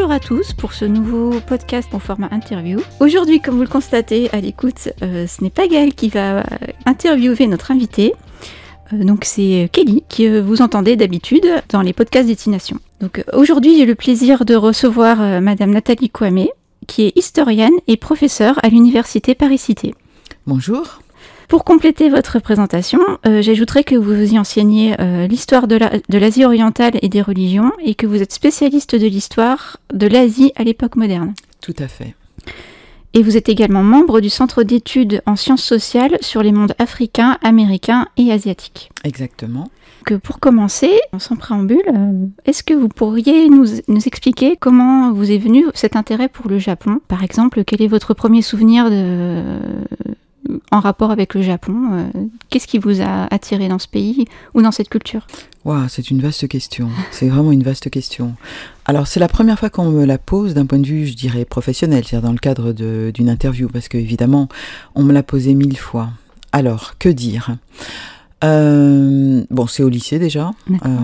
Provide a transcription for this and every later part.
Bonjour à tous pour ce nouveau podcast au format interview. Aujourd'hui, comme vous le constatez à l'écoute, ce n'est pas Gaëlle qui va interviewer notre invité. Donc c'est Kelly que vous entendez d'habitude dans les podcasts Destination. Donc aujourd'hui, j'ai le plaisir de recevoir Madame Nathalie Kouamé, qui est historienne et professeure à l'Université Paris-Cité. Bonjour. Pour compléter votre présentation, j'ajouterai que vous y enseignez l'histoire de l'Asie orientale et des religions et que vous êtes spécialiste de l'histoire de l'Asie à l'époque moderne. Tout à fait. Et vous êtes également membre du Centre d'études en sciences sociales sur les mondes africains, américains et asiatiques. Exactement. Que pour commencer, sans préambule, est-ce que vous pourriez nous expliquer comment vous est venu cet intérêt pour le Japon ? Par exemple, quel est votre premier souvenir en rapport avec le Japon? Qu'est-ce qui vous a attiré dans ce pays ou dans cette culture? Wow, c'est une vaste question. C'est vraiment une vaste question. Alors, c'est la première fois qu'on me la pose d'un point de vue, je dirais, professionnel, c'est-à-dire dans le cadre d'une interview, parce qu'évidemment, on me l'a posé 1000 fois. Alors, que dire ? Bon, c'est au lycée déjà.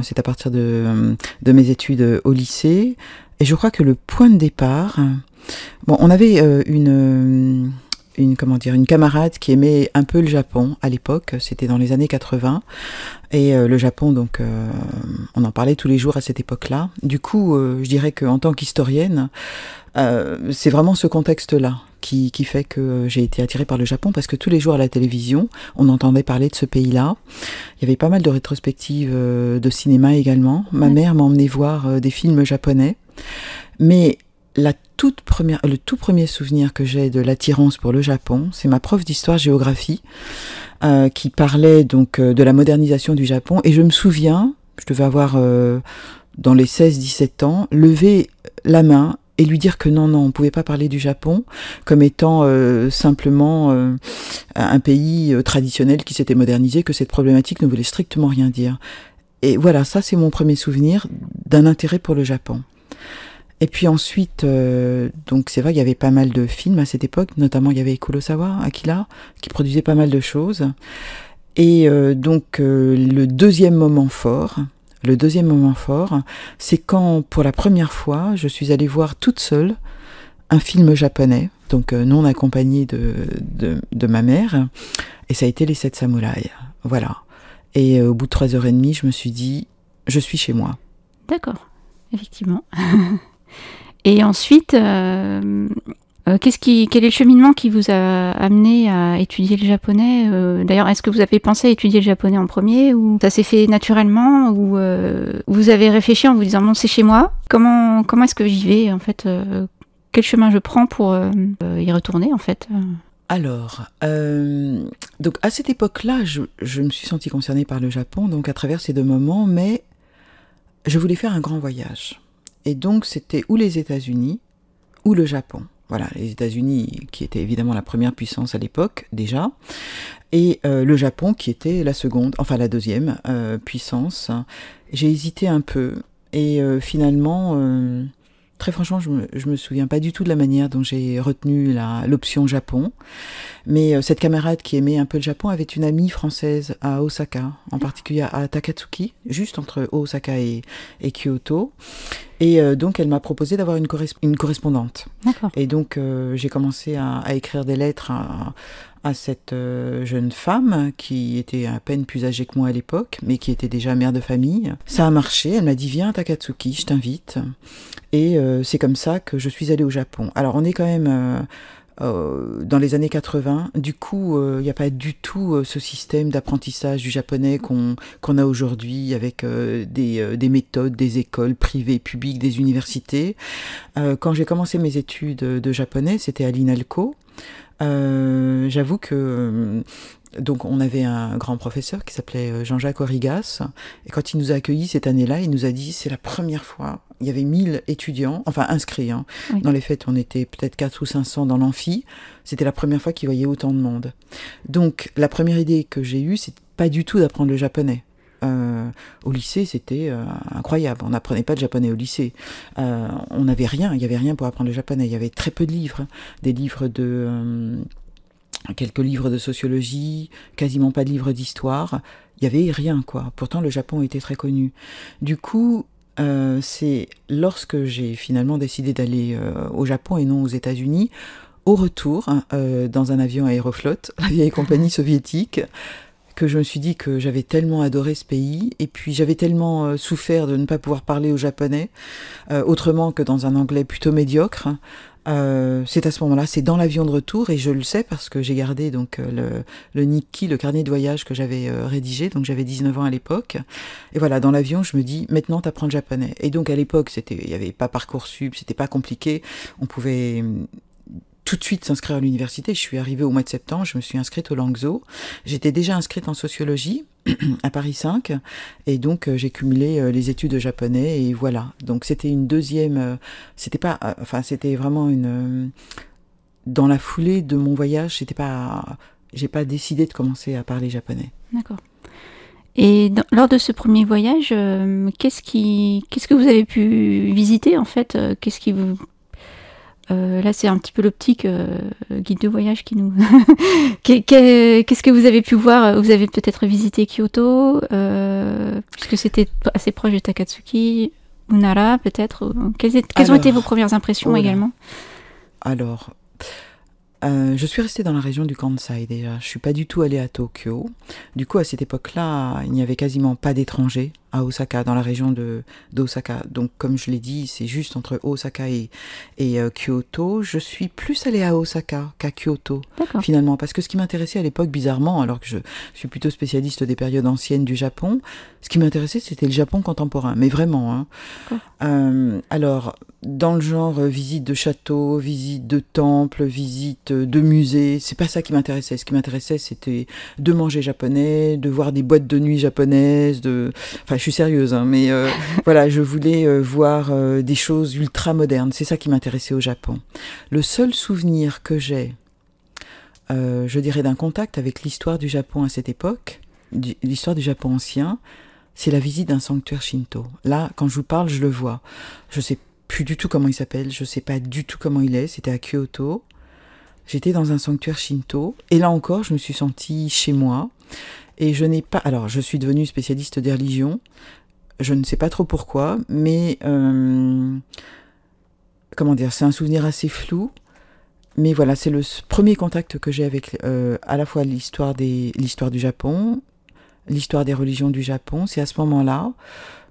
C'est à partir de mes études au lycée. Et je crois que le point de départ... Bon, on avait une camarade qui aimait un peu le Japon à l'époque, c'était dans les années 80, et le Japon, donc, on en parlait tous les jours à cette époque-là. Du coup, je dirais qu'en tant qu'historienne, c'est vraiment ce contexte-là qui fait que j'ai été attirée par le Japon, parce que tous les jours à la télévision, on entendait parler de ce pays-là. Il y avait pas mal de rétrospectives de cinéma également. Ma mère m'emmenait voir des films japonais, mais le tout premier souvenir que j'ai de l'attirance pour le Japon, c'est ma prof d'histoire-géographie qui parlait donc de la modernisation du Japon. Et je me souviens, je devais avoir dans les 16-17 ans, lever la main et lui dire que non, on ne pouvait pas parler du Japon comme étant simplement un pays traditionnel qui s'était modernisé, que cette problématique ne voulait strictement rien dire. Et voilà, ça c'est mon premier souvenir d'un intérêt pour le Japon. Et puis ensuite, donc c'est vrai qu'il y avait pas mal de films à cette époque, notamment il y avait Kurosawa, Akira, qui produisait pas mal de choses. Et donc le deuxième moment fort, c'est quand pour la première fois, je suis allée voir toute seule un film japonais, donc non accompagnée de ma mère, et ça a été Les 7 samouraïs. Voilà. Et au bout de 3h30, je me suis dit, je suis chez moi. D'accord, effectivement. Et ensuite, quel est le cheminement qui vous a amené à étudier le japonais? D'ailleurs, est-ce que vous avez pensé à étudier le japonais en premier, ou ça s'est fait naturellement, ou vous avez réfléchi en vous disant, bon, c'est chez moi, comment est-ce que j'y vais, en fait, quel chemin je prends pour y retourner, en fait? Alors, donc à cette époque-là, je me suis sentie concernée par le Japon, donc à travers ces deux moments, mais je voulais faire un grand voyage. Et donc, c'était ou les États-Unis ou le Japon. Voilà, les États-Unis qui étaient évidemment la première puissance à l'époque, déjà, et le Japon qui était la deuxième puissance. J'ai hésité un peu, et finalement, très franchement, je me souviens pas du tout de la manière dont j'ai retenu l'option Japon. Mais cette camarade qui aimait un peu le Japon avait une amie française à Osaka, en particulier à Takatsuki, juste entre Osaka et Kyoto. Et donc, elle m'a proposé d'avoir une correspondante. D'accord. Et donc, j'ai commencé à écrire des lettres à cette jeune femme qui était à peine plus âgée que moi à l'époque, mais qui était déjà mère de famille. Ça a marché, elle m'a dit « Viens à Takatsuki, je t'invite ». Et c'est comme ça que je suis allée au Japon. Alors, on est quand même... dans les années 80, du coup, il n'y a pas du tout ce système d'apprentissage du japonais qu'on a aujourd'hui avec des méthodes, des écoles privées, publiques, des universités. Quand j'ai commencé mes études de japonais, c'était à l'INALCO. J'avoue que donc on avait un grand professeur qui s'appelait Jean-Jacques Origas, et quand il nous a accueillis cette année-là, il nous a dit c'est la première fois, il y avait 1000 étudiants, enfin inscrits, hein. Oui. Dans les faits on était peut-être 400 ou 500 dans l'amphi, c'était la première fois qu'il voyait autant de monde. Donc la première idée que j'ai eue, c'est pas du tout d'apprendre le japonais. Au lycée, c'était incroyable. On n'apprenait pas de japonais au lycée. On n'avait rien. Il n'y avait rien pour apprendre le japonais. Il y avait très peu de livres. Des livres quelques livres de sociologie, quasiment pas de livres d'histoire. Il n'y avait rien, quoi. Pourtant, le Japon était très connu. Du coup, c'est lorsque j'ai finalement décidé d'aller au Japon et non aux États-Unis, au retour, dans un avion Aeroflot, la vieille compagnie soviétique, que je me suis dit que j'avais tellement adoré ce pays, et puis j'avais tellement souffert de ne pas pouvoir parler au japonais, autrement que dans un anglais plutôt médiocre. C'est à ce moment-là, c'est dans l'avion de retour, et je le sais parce que j'ai gardé donc le Nikki, le carnet de voyage que j'avais rédigé, donc j'avais 19 ans à l'époque, et voilà, dans l'avion, je me dis, maintenant t'apprends le japonais. Et donc à l'époque, il n'y avait pas Parcoursup, c'était pas compliqué, on pouvait tout de suite s'inscrire à l'université. Je suis arrivée au mois de septembre, je me suis inscrite au Langso. J'étais déjà inscrite en sociologie à Paris 5, et donc j'ai cumulé les études de japonais, et voilà. Donc c'était une deuxième, c'était vraiment une, dans la foulée de mon voyage, j'ai pas décidé de commencer à parler japonais. D'accord. Et lors de ce premier voyage, qu'est-ce que vous avez pu visiter en fait? Qu'est-ce qui vous là, c'est un petit peu l'optique guide de voyage qui nous... Qu'est-ce que vous avez pu voir? Vous avez peut-être visité Kyoto, puisque c'était assez proche de Takatsuki, ou Nara, peut-être. Quelles ont été vos premières impressions également? Alors, je suis restée dans la région du Kansai déjà. Je suis pas du tout allée à Tokyo. Du coup, à cette époque-là, il n'y avait quasiment pas d'étrangers à Osaka, dans la région d'Osaka. Donc, comme je l'ai dit, c'est juste entre Osaka et Kyoto. Je suis plus allée à Osaka qu'à Kyoto, finalement. Parce que ce qui m'intéressait à l'époque, bizarrement, alors que je suis plutôt spécialiste des périodes anciennes du Japon, ce qui m'intéressait, c'était le Japon contemporain. Mais vraiment, hein. Alors, dans le genre visite de château, visite de temple, visite de musée, c'est pas ça qui m'intéressait. Ce qui m'intéressait, c'était de manger japonais, de voir des boîtes de nuit japonaises, Enfin, je suis sérieuse, hein, mais voilà, je voulais voir des choses ultra modernes. C'est ça qui m'intéressait au Japon. Le seul souvenir que j'ai, je dirais, d'un contact avec l'histoire du Japon à cette époque, l'histoire du Japon ancien, c'est la visite d'un sanctuaire Shinto. Là, quand je vous parle, je le vois. Je sais plus du tout comment il s'appelle, je sais pas du tout comment il est. C'était à Kyoto. J'étais dans un sanctuaire Shinto, et là encore, je me suis sentie chez moi. Et je n'ai pas... Alors, je suis devenue spécialiste des religions. Je ne sais pas trop pourquoi, mais... comment dire, c'est un souvenir assez flou. Mais voilà, c'est le premier contact que j'ai avec à la fois l'histoire du Japon, l'histoire des religions du Japon. C'est à ce moment-là.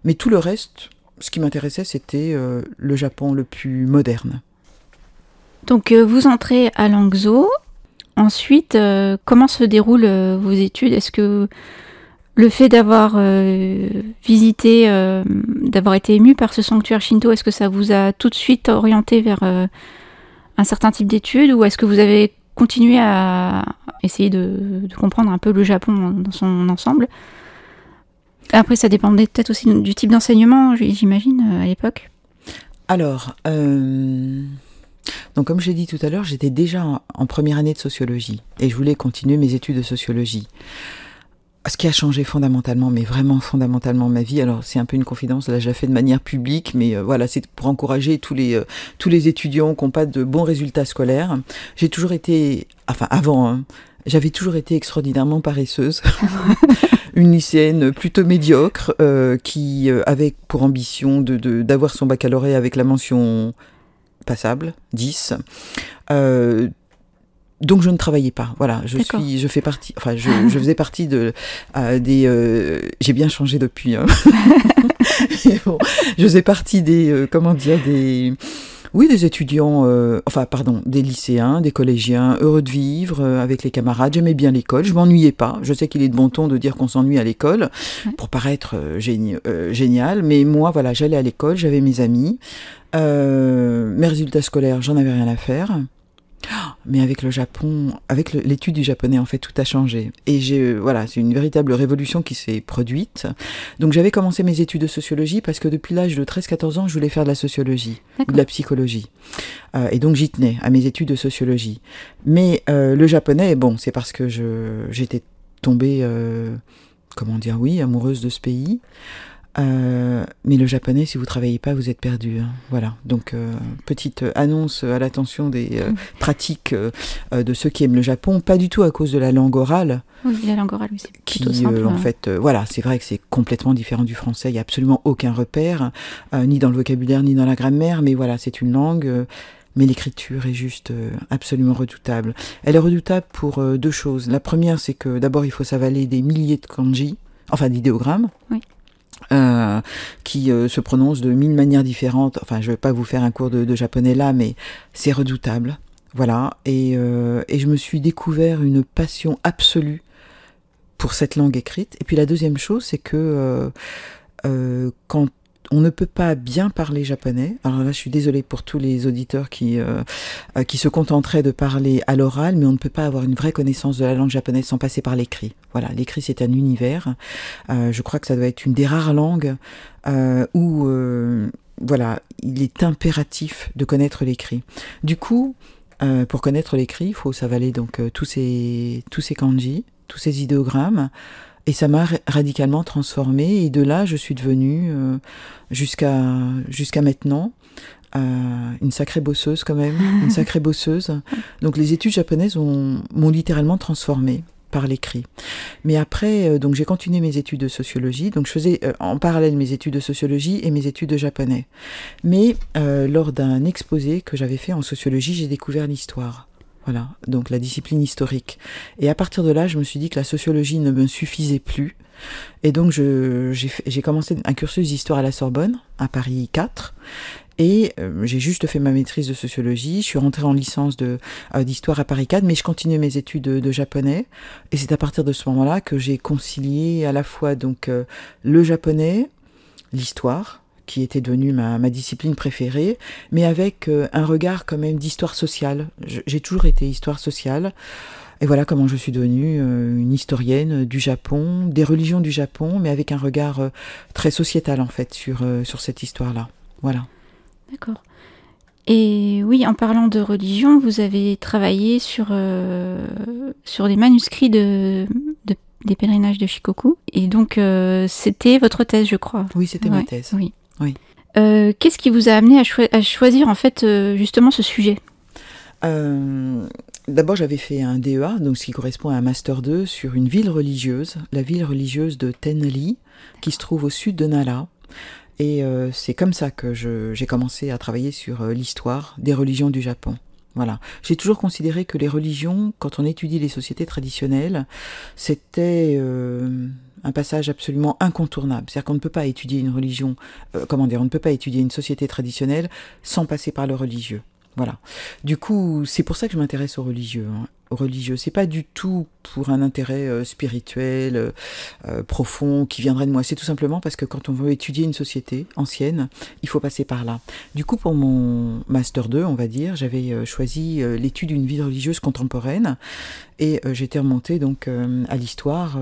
Mais tout le reste, ce qui m'intéressait, c'était le Japon le plus moderne. Donc, vous entrez à Langso. Ensuite, comment se déroulent vos études? Est-ce que le fait d'avoir visité, d'avoir été ému par ce sanctuaire Shinto, est-ce que ça vous a tout de suite orienté vers un certain type d'études, ou est-ce que vous avez continué à essayer de comprendre un peu le Japon dans son ensemble? Après, ça dépendait peut-être aussi du type d'enseignement, j'imagine, à l'époque. Alors... Donc, comme je l'ai dit tout à l'heure, j'étais déjà en première année de sociologie et je voulais continuer mes études de sociologie. Ce qui a changé fondamentalement, mais vraiment fondamentalement ma vie, alors c'est un peu une confidence, là je la fais de manière publique, mais voilà, c'est pour encourager tous les étudiants qui n'ont pas de bons résultats scolaires. J'ai toujours été, enfin avant, hein, j'avais toujours été extraordinairement paresseuse. Une lycéenne plutôt médiocre qui avait pour ambition d'avoir son baccalauréat avec la mention... passable, 10. Donc je ne travaillais pas. Voilà, je faisais partie des. J'ai bien changé depuis. Hein. Bon, je faisais partie des des étudiants, des lycéens, des collégiens, heureux de vivre avec les camarades. J'aimais bien l'école, je m'ennuyais pas. Je sais qu'il est de bon ton de dire qu'on s'ennuie à l'école pour paraître génial, mais moi, voilà, j'allais à l'école, j'avais mes amis. Mes résultats scolaires, j'en avais rien à faire. Mais avec le Japon, avec l'étude du japonais, en fait, tout a changé. Et c'est une véritable révolution qui s'est produite. Donc j'avais commencé mes études de sociologie parce que depuis l'âge de 13-14 ans, je voulais faire de la sociologie ou de la psychologie. Et donc j'y tenais à mes études de sociologie. Mais le japonais, bon, c'est parce que j'étais tombée, amoureuse de ce pays. Mais le japonais, si vous travaillez pas, vous êtes perdu. Hein. Voilà. Donc, petite annonce à l'attention des pratiques de ceux qui aiment le Japon, pas du tout à cause de la langue orale. Oui, la langue orale, c'est plutôt simple. En fait, voilà, c'est vrai que c'est complètement différent du français. Il n'y a absolument aucun repère, ni dans le vocabulaire, ni dans la grammaire. Mais voilà, c'est une langue. Mais l'écriture est juste absolument redoutable. Elle est redoutable pour deux choses. La première, c'est que d'abord, il faut s'avaler des milliers de kanji, enfin d'idéogrammes. Oui. Qui se prononcent de 1000 manières différentes. Enfin, je ne vais pas vous faire un cours de japonais là, mais c'est redoutable. Voilà. Et je me suis découvert une passion absolue pour cette langue écrite. Et puis la deuxième chose, c'est que quand on ne peut pas bien parler japonais. Alors là, je suis désolée pour tous les auditeurs qui se contenteraient de parler à l'oral, mais on ne peut pas avoir une vraie connaissance de la langue japonaise sans passer par l'écrit. Voilà, l'écrit, c'est un univers. Je crois que ça doit être une des rares langues où, voilà, il est impératif de connaître l'écrit. Du coup, pour connaître l'écrit, il faut s'avaler donc tous ces kanji, tous ces idéogrammes. Et ça m'a radicalement transformée. Et de là, je suis devenue, jusqu'à maintenant, une sacrée bosseuse quand même, une sacrée bosseuse. Donc les études japonaises m'ont littéralement transformée par l'écrit. Mais après, donc j'ai continué mes études de sociologie. Donc je faisais en parallèle mes études de sociologie et mes études de japonais. Mais lors d'un exposé que j'avais fait en sociologie, j'ai découvert l'histoire. Voilà, donc la discipline historique. Et à partir de là, je me suis dit que la sociologie ne me suffisait plus. Et donc, j'ai commencé un cursus d'histoire à la Sorbonne, à Paris 4. Et j'ai juste fait ma maîtrise de sociologie. Je suis rentrée en licence d'histoire à Paris 4, mais je continuais mes études de japonais. Et c'est à partir de ce moment-là que j'ai concilié à la fois donc le japonais, l'histoire, qui était devenue ma discipline préférée, mais avec un regard quand même d'histoire sociale. J'ai toujours été histoire sociale. Et voilà comment je suis devenue une historienne du Japon, des religions du Japon, mais avec un regard très sociétal en fait sur cette histoire-là. Voilà. D'accord. Et oui, en parlant de religion, vous avez travaillé sur des manuscrits des pèlerinages de Shikoku. Et donc, c'était votre thèse, je crois. Oui, c'était ma thèse. Oui. Oui. Qu'est-ce qui vous a amené à choisir en fait justement ce sujet ? D'abord, j'avais fait un DEA, donc ce qui correspond à un Master 2, sur une ville religieuse, la ville religieuse de Tenri, qui se trouve au sud de Nara. Et c'est comme ça que j'ai commencé à travailler sur l'histoire des religions du Japon. Voilà. J'ai toujours considéré que les religions, quand on étudie les sociétés traditionnelles, c'était un passage absolument incontournable. C'est-à-dire qu'on ne peut pas étudier une religion, on ne peut pas étudier une société traditionnelle sans passer par le religieux. Voilà. Du coup, c'est pour ça que je m'intéresse aux religieux. Aux religieux. C'est pas du tout pour un intérêt spirituel profond qui viendrait de moi. C'est tout simplement parce que quand on veut étudier une société ancienne, il faut passer par là. Du coup, pour mon Master 2, on va dire, j'avais choisi l'étude d'une vie religieuse contemporaine et j'étais remontée donc à l'histoire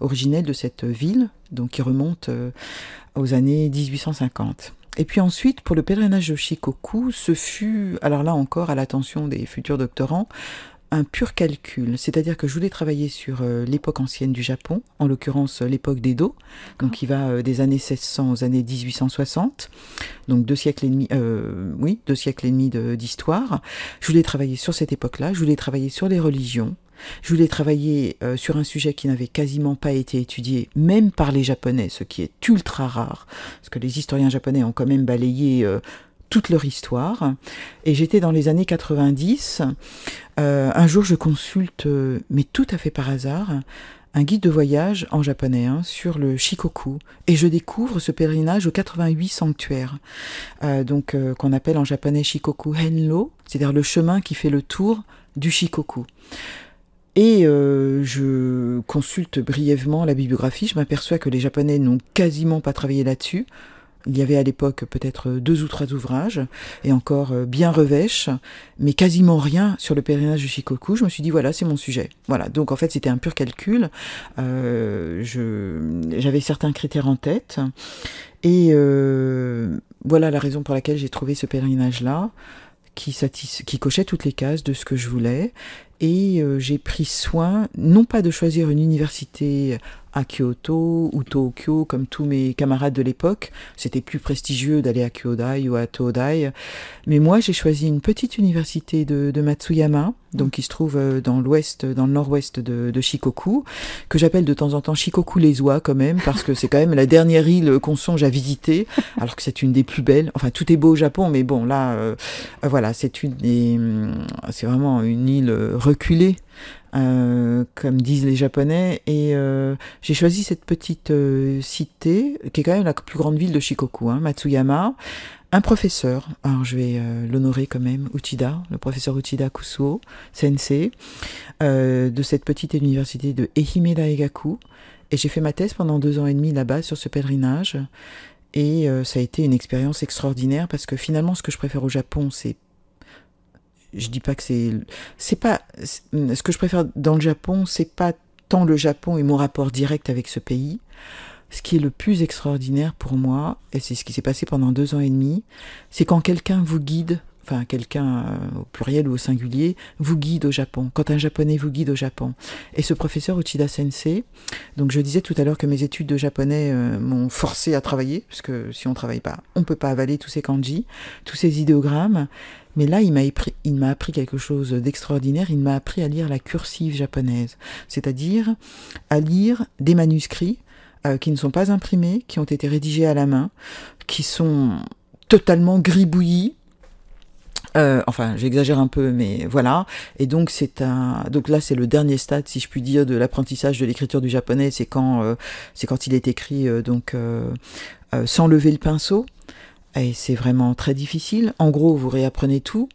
originelle de cette ville, donc qui remonte aux années 1850. Et puis ensuite, pour le pèlerinage de Shikoku, ce fut, alors là encore, à l'attention des futurs doctorants, un pur calcul. C'est-à-dire que je voulais travailler sur l'époque ancienne du Japon, en l'occurrence l'époque d'Edo, donc qui va des années 1600 aux années 1860, donc 2 siècles et demi, 2 siècles et demi d'histoire. Je voulais travailler sur cette époque-là, je voulais travailler sur les religions, je voulais travailler sur un sujet qui n'avait quasiment pas été étudié, même par les Japonais, ce qui est ultra rare, parce que les historiens japonais ont quand même balayé toute leur histoire. Et j'étais dans les années 90. Un jour, je consulte, mais tout à fait par hasard, un guide de voyage en japonais sur le Shikoku. Et je découvre ce pèlerinage aux 88 sanctuaires, qu'on appelle en japonais Shikoku Henro, c'est-à-dire le chemin qui fait le tour du Shikoku. Et je consulte brièvement la bibliographie, je m'aperçois que les Japonais n'ont quasiment pas travaillé là-dessus. Il y avait à l'époque peut-être 2 ou 3 ouvrages, et encore bien revêches, mais quasiment rien sur le pèlerinage de Shikoku. Je me suis dit, voilà, c'est mon sujet. Voilà, donc en fait c'était un pur calcul. J'avais certains critères en tête, et voilà la raison pour laquelle j'ai trouvé ce pèlerinage-là, qui cochait toutes les cases de ce que je voulais. Et j'ai pris soin, non pas de choisir une université à Kyoto ou Tokyo, comme tous mes camarades de l'époque. C'était plus prestigieux d'aller à Kyodai ou à Todai. Mais moi, j'ai choisi une petite université de Matsuyama, donc qui se trouve dans l'ouest, dans le nord-ouest de Shikoku, que j'appelle de temps en temps Shikoku-les-Oies quand même, parce que c'est quand même la dernière île qu'on songe à visiter, alors que c'est une des plus belles. Enfin, tout est beau au Japon, mais bon, là, voilà, c'est vraiment une île reculée. Comme disent les Japonais, et j'ai choisi cette petite cité, qui est quand même la plus grande ville de Shikoku, Matsuyama. Un professeur, alors je vais l'honorer quand même, Uchida, le professeur Uchida Kusuo, sensei, de cette petite université de Ehime Daigaku, et j'ai fait ma thèse pendant 2 ans et demi là-bas sur ce pèlerinage, et ça a été une expérience extraordinaire, parce que finalement ce que je préfère au Japon, je dis pas que c'est pas ce que je préfère dans le Japon, c'est pas tant le Japon et mon rapport direct avec ce pays. Ce qui est le plus extraordinaire pour moi, et c'est ce qui s'est passé pendant 2 ans et demi, c'est quand quelqu'un vous guide, enfin quelqu'un au pluriel ou au singulier, vous guide au Japon, quand un Japonais vous guide au Japon. Et ce professeur Uchida Sensei, donc je disais tout à l'heure que mes études de japonais m'ont forcé à travailler, parce que si on travaille pas, on peut pas avaler tous ces kanji, tous ces idéogrammes. Mais là, il m'a appris quelque chose d'extraordinaire, il m'a appris à lire la cursive japonaise, c'est-à-dire à lire des manuscrits qui ne sont pas imprimés, qui ont été rédigés à la main, qui sont totalement gribouillis. Enfin, j'exagère un peu, mais voilà. Et donc, donc là, c'est le dernier stade, si je puis dire, de l'apprentissage de l'écriture du japonais. C'est quand il est écrit sans lever le pinceau. Et c'est vraiment très difficile. En gros, vous réapprenez tout.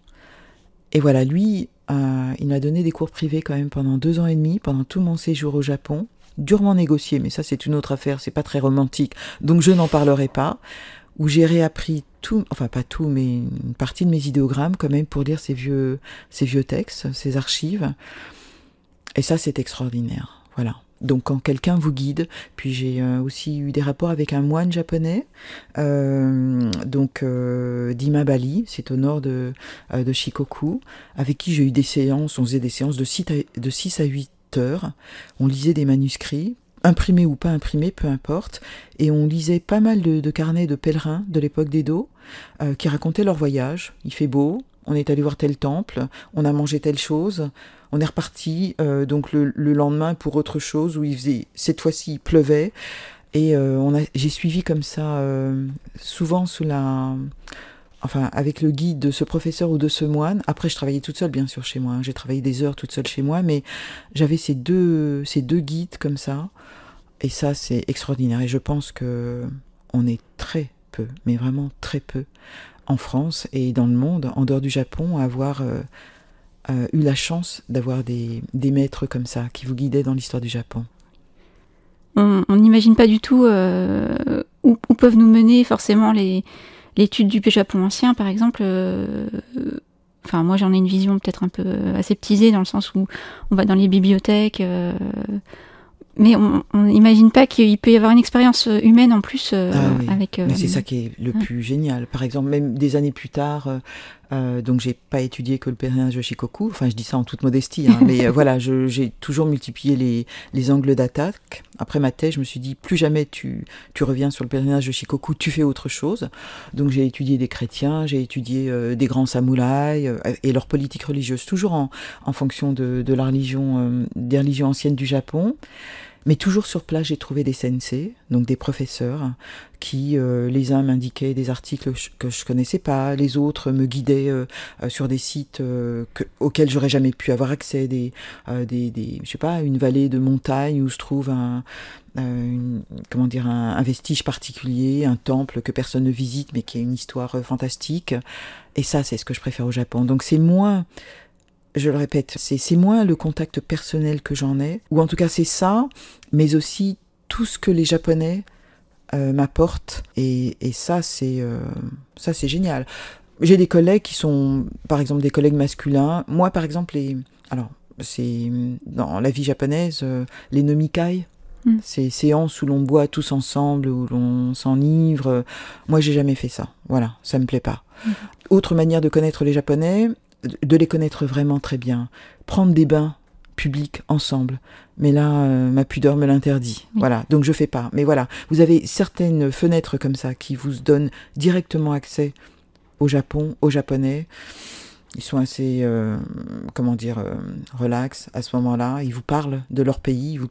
Et voilà, lui, il m'a donné des cours privés quand même pendant 2 ans et demi, pendant tout mon séjour au Japon. Durement négocié, mais ça, c'est une autre affaire, c'est pas très romantique. Donc, je n'en parlerai pas. Où j'ai réappris tout, enfin pas tout, mais une partie de mes idéogrammes quand même pour lire ces vieux textes, ces archives. Et ça, c'est extraordinaire. Voilà. Donc quand quelqu'un vous guide, puis j'ai aussi eu des rapports avec un moine japonais, d'Imabali, c'est au nord de Shikoku, avec qui j'ai eu des séances, on faisait des séances de 6 à 8 heures, on lisait des manuscrits, imprimés ou pas imprimés, peu importe, et on lisait pas mal de carnets de pèlerins de l'époque d'Edo, qui racontaient leur voyage. Il fait beau, on est allé voir tel temple, on a mangé telle chose, on est reparti donc le lendemain pour autre chose, où cette fois-ci il pleuvait, et j'ai suivi comme ça, souvent avec le guide de ce professeur ou de ce moine. Après, je travaillais toute seule, bien sûr, chez moi. J'ai travaillé des heures toute seule chez moi, mais j'avais ces deux guides comme ça. Et ça, c'est extraordinaire. Et je pense que on est très peu, mais vraiment très peu, en France et dans le monde, en dehors du Japon, à avoir eu la chance d'avoir des maîtres comme ça, qui vous guidaient dans l'histoire du Japon. On n'imagine pas du tout où peuvent nous mener forcément l'étude du Japon ancien, par exemple. Enfin, moi, j'en ai une vision peut-être un peu aseptisée, dans le sens où on va dans les bibliothèques, mais on n'imagine pas qu'il peut y avoir une expérience humaine en plus avec... Mais c'est ça qui est le plus génial. Par exemple, même des années plus tard, donc j'ai pas étudié que le pèlerinage de Shikoku, enfin je dis ça en toute modestie, mais voilà, j'ai toujours multiplié les angles d'attaque. Après ma thèse, je me suis dit, plus jamais tu reviens sur le pèlerinage de Shikoku, tu fais autre chose. Donc j'ai étudié des chrétiens, j'ai étudié des grands samouraïs et leur politique religieuse, toujours en fonction de la religion, des religions anciennes du Japon. Mais toujours sur place, j'ai trouvé des sensei, donc des professeurs, qui, les uns m'indiquaient des articles que je connaissais pas, les autres me guidaient sur des sites auxquels j'aurais jamais pu avoir accès, je sais pas, une vallée de montagne où se trouve un vestige particulier, un temple que personne ne visite, mais qui a une histoire fantastique. Et ça, c'est ce que je préfère au Japon. Donc c'est moins... Je le répète, c'est moins le contact personnel que j'en ai, ou en tout cas c'est ça, mais aussi tout ce que les Japonais m'apportent, et ça c'est génial. J'ai des collègues qui sont, par exemple, des collègues masculins. Moi, par exemple, c'est dans la vie japonaise, les nomikai, ces séances où l'on boit tous ensemble, où l'on s'enivre. Moi, j'ai jamais fait ça. Voilà, ça me plaît pas. Autre manière de connaître les Japonais, de les connaître vraiment très bien. Prendre des bains public ensemble. Mais là, ma pudeur me l'interdit. Oui. Voilà, donc je fais pas. Mais voilà, vous avez certaines fenêtres comme ça qui vous donnent directement accès au Japon, aux Japonais. Ils sont assez, relax à ce moment-là. Ils vous parlent de leur pays, vous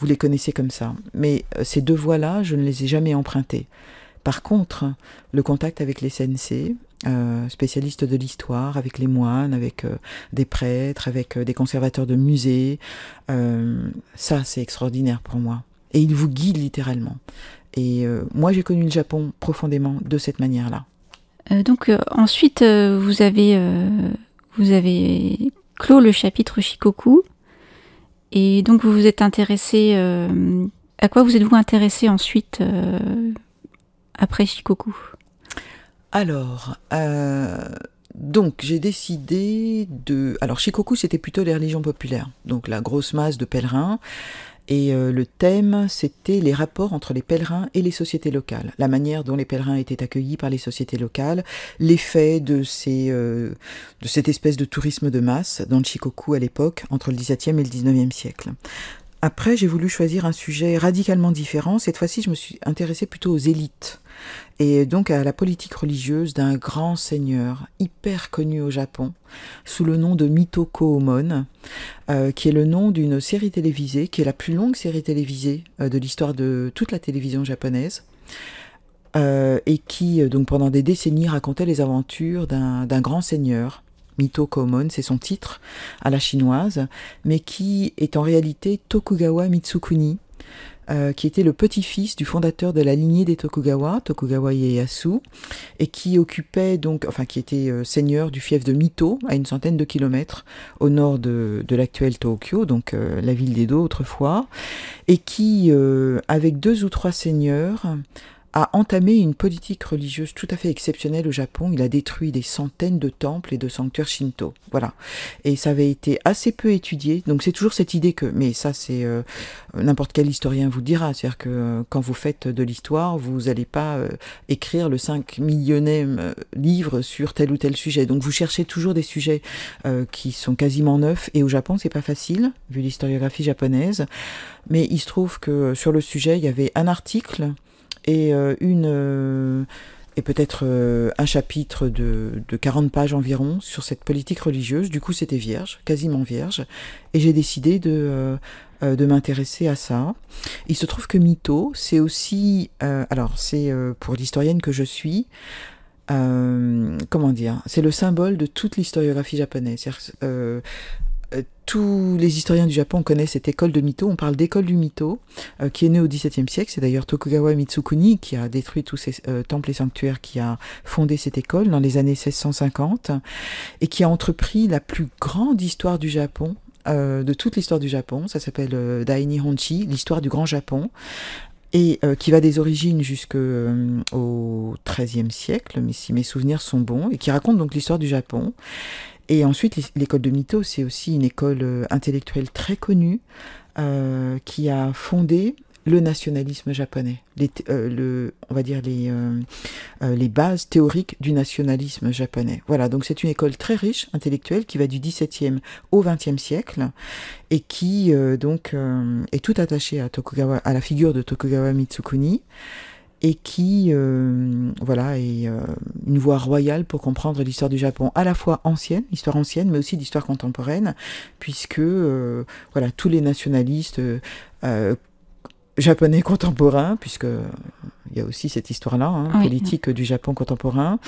les connaissez comme ça. Mais ces deux voies-là, je ne les ai jamais empruntées. Par contre, le contact avec les sensei, spécialistes de l'histoire, avec les moines, avec des prêtres, avec des conservateurs de musées, ça c'est extraordinaire pour moi. Et ils vous guident littéralement. Et moi j'ai connu le Japon profondément de cette manière-là. Ensuite, vous avez clos le chapitre Shikoku. Et donc vous vous êtes intéressé... à quoi vous êtes-vous intéressé ensuite après Shikoku? Alors, donc j'ai décidé de... Alors Shikoku, c'était plutôt les religions populaires, donc la grosse masse de pèlerins, et le thème, c'était les rapports entre les pèlerins et les sociétés locales, la manière dont les pèlerins étaient accueillis par les sociétés locales, l'effet de cette espèce de tourisme de masse dans le Shikoku à l'époque, entre le XVIIe et le XIXe siècle. Après, j'ai voulu choisir un sujet radicalement différent. Cette fois-ci, je me suis intéressée plutôt aux élites et donc à la politique religieuse d'un grand seigneur hyper connu au Japon, sous le nom de Mitoko Homon, qui est le nom d'une série télévisée, qui est la plus longue série télévisée de l'histoire de toute la télévision japonaise, et qui, donc pendant des décennies, racontait les aventures d'un grand seigneur. Mitoko Homon, c'est son titre à la chinoise, mais qui est en réalité Tokugawa Mitsukuni, qui était le petit-fils du fondateur de la lignée des Tokugawa, Tokugawa Ieyasu, et qui occupait donc, qui était seigneur du fief de Mito, à une centaine de kilomètres au nord de l'actuelle Tokyo, donc la ville d'Edo autrefois, et qui, avec 2 ou 3 seigneurs, a entamé une politique religieuse tout à fait exceptionnelle au Japon. Il a détruit des centaines de temples et de sanctuaires shinto. Voilà. Et ça avait été assez peu étudié. Donc c'est toujours cette idée que... Mais ça, c'est... n'importe quel historien vous dira. C'est-à-dire que quand vous faites de l'histoire, vous n'allez pas écrire le 5 millionième livre sur tel ou tel sujet. Donc vous cherchez toujours des sujets qui sont quasiment neufs. Et au Japon, c'est pas facile, vu l'historiographie japonaise. Mais il se trouve que sur le sujet, il y avait un article... et peut-être un chapitre de 40 pages environ sur cette politique religieuse. Du coup, c'était vierge, quasiment vierge, et j'ai décidé de m'intéresser à ça. Il se trouve que Mito, c'est aussi... c'est pour l'historienne que je suis... c'est le symbole de toute l'historiographie japonaise. Tous les historiens du Japon connaissent cette école de Mito. On parle d'école du Mito, qui est née au XVIIe siècle. C'est d'ailleurs Tokugawa Mitsukuni qui a détruit tous ces temples et sanctuaires, qui a fondé cette école dans les années 1650 et qui a entrepris la plus grande histoire du Japon, de toute l'histoire du Japon. Ça s'appelle Dai Nihonchi, l'histoire du Grand Japon. Et qui va des origines jusqu'au XIIIe siècle, mais si mes souvenirs sont bons, et qui raconte donc l'histoire du Japon. Et ensuite, l'école de Mito, c'est aussi une école intellectuelle très connue qui a fondé le nationalisme japonais, les bases théoriques du nationalisme japonais. Voilà, donc c'est une école très riche, intellectuelle, qui va du XVIIe au XXe siècle et qui est tout attachée à la figure de Tokugawa Mitsukuni. Et qui est une voie royale pour comprendre l'histoire du Japon, à la fois l'histoire ancienne, mais aussi l'histoire contemporaine, puisque tous les nationalistes japonais contemporains, puisque il y a aussi cette histoire-là, politique du Japon contemporain,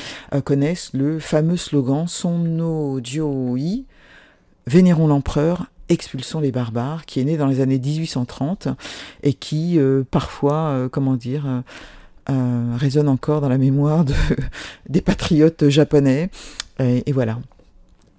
connaissent le fameux slogan Sonno Jōi, vénérons l'empereur, expulsons les barbares, qui est né dans les années 1830 et qui parfois, résonne encore dans la mémoire des patriotes japonais. Et voilà.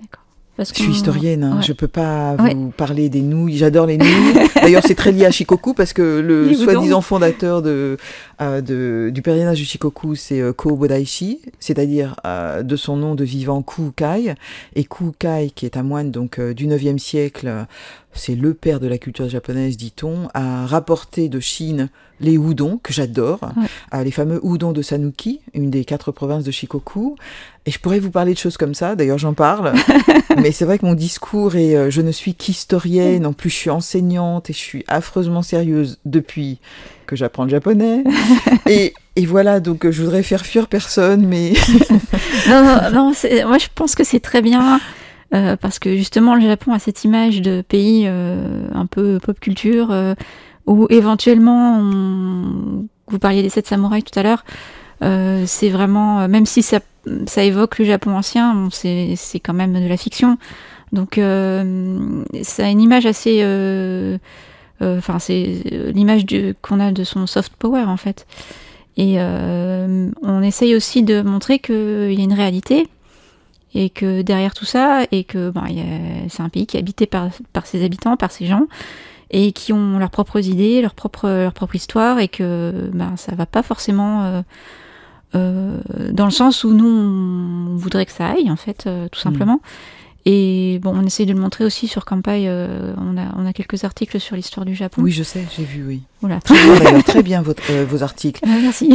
D'accord. Je suis historienne, je peux pas vous parler des nouilles. J'adore les nouilles. D'ailleurs, c'est très lié à Shikoku parce que le soi-disant fondateur du pèlerinage du Shikoku, c'est Kōbo Daishi, c'est-à-dire de son nom de vivant Kukai. Et Kukai, qui est un moine donc du 9e siècle, c'est le père de la culture japonaise, dit-on, a rapporté de Chine les udon, que j'adore, les fameux udon de Sanuki, une des 4 provinces de Shikoku. Et je pourrais vous parler de choses comme ça, d'ailleurs j'en parle, mais c'est vrai que mon discours est, je ne suis qu'historienne, en plus je suis enseignante et je suis affreusement sérieuse depuis que j'apprends le japonais. Et voilà, donc je voudrais faire fuir personne, mais... non, moi je pense que c'est très bien, parce que justement le Japon a cette image de pays un peu pop culture, où éventuellement, vous parliez des 7 samouraïs tout à l'heure, c'est vraiment, même si ça évoque le Japon ancien, c'est quand même de la fiction, donc ça a une image assez... c'est l'image qu'on a de son soft power en fait. Et on essaye aussi de montrer qu'il y a une réalité et que derrière tout ça, et que c'est un pays qui est habité par ses habitants, par ses gens, et qui ont leurs propres idées, leur propre histoire, et que ça va pas forcément dans le sens où nous on voudrait que ça aille en fait, tout simplement. Et bon, on essaye de le montrer aussi sur Kanpai. On a quelques articles sur l'histoire du Japon. Oui, je sais, j'ai vu, oui. Voilà. Très bien, d'ailleurs, très bien vos articles. Merci.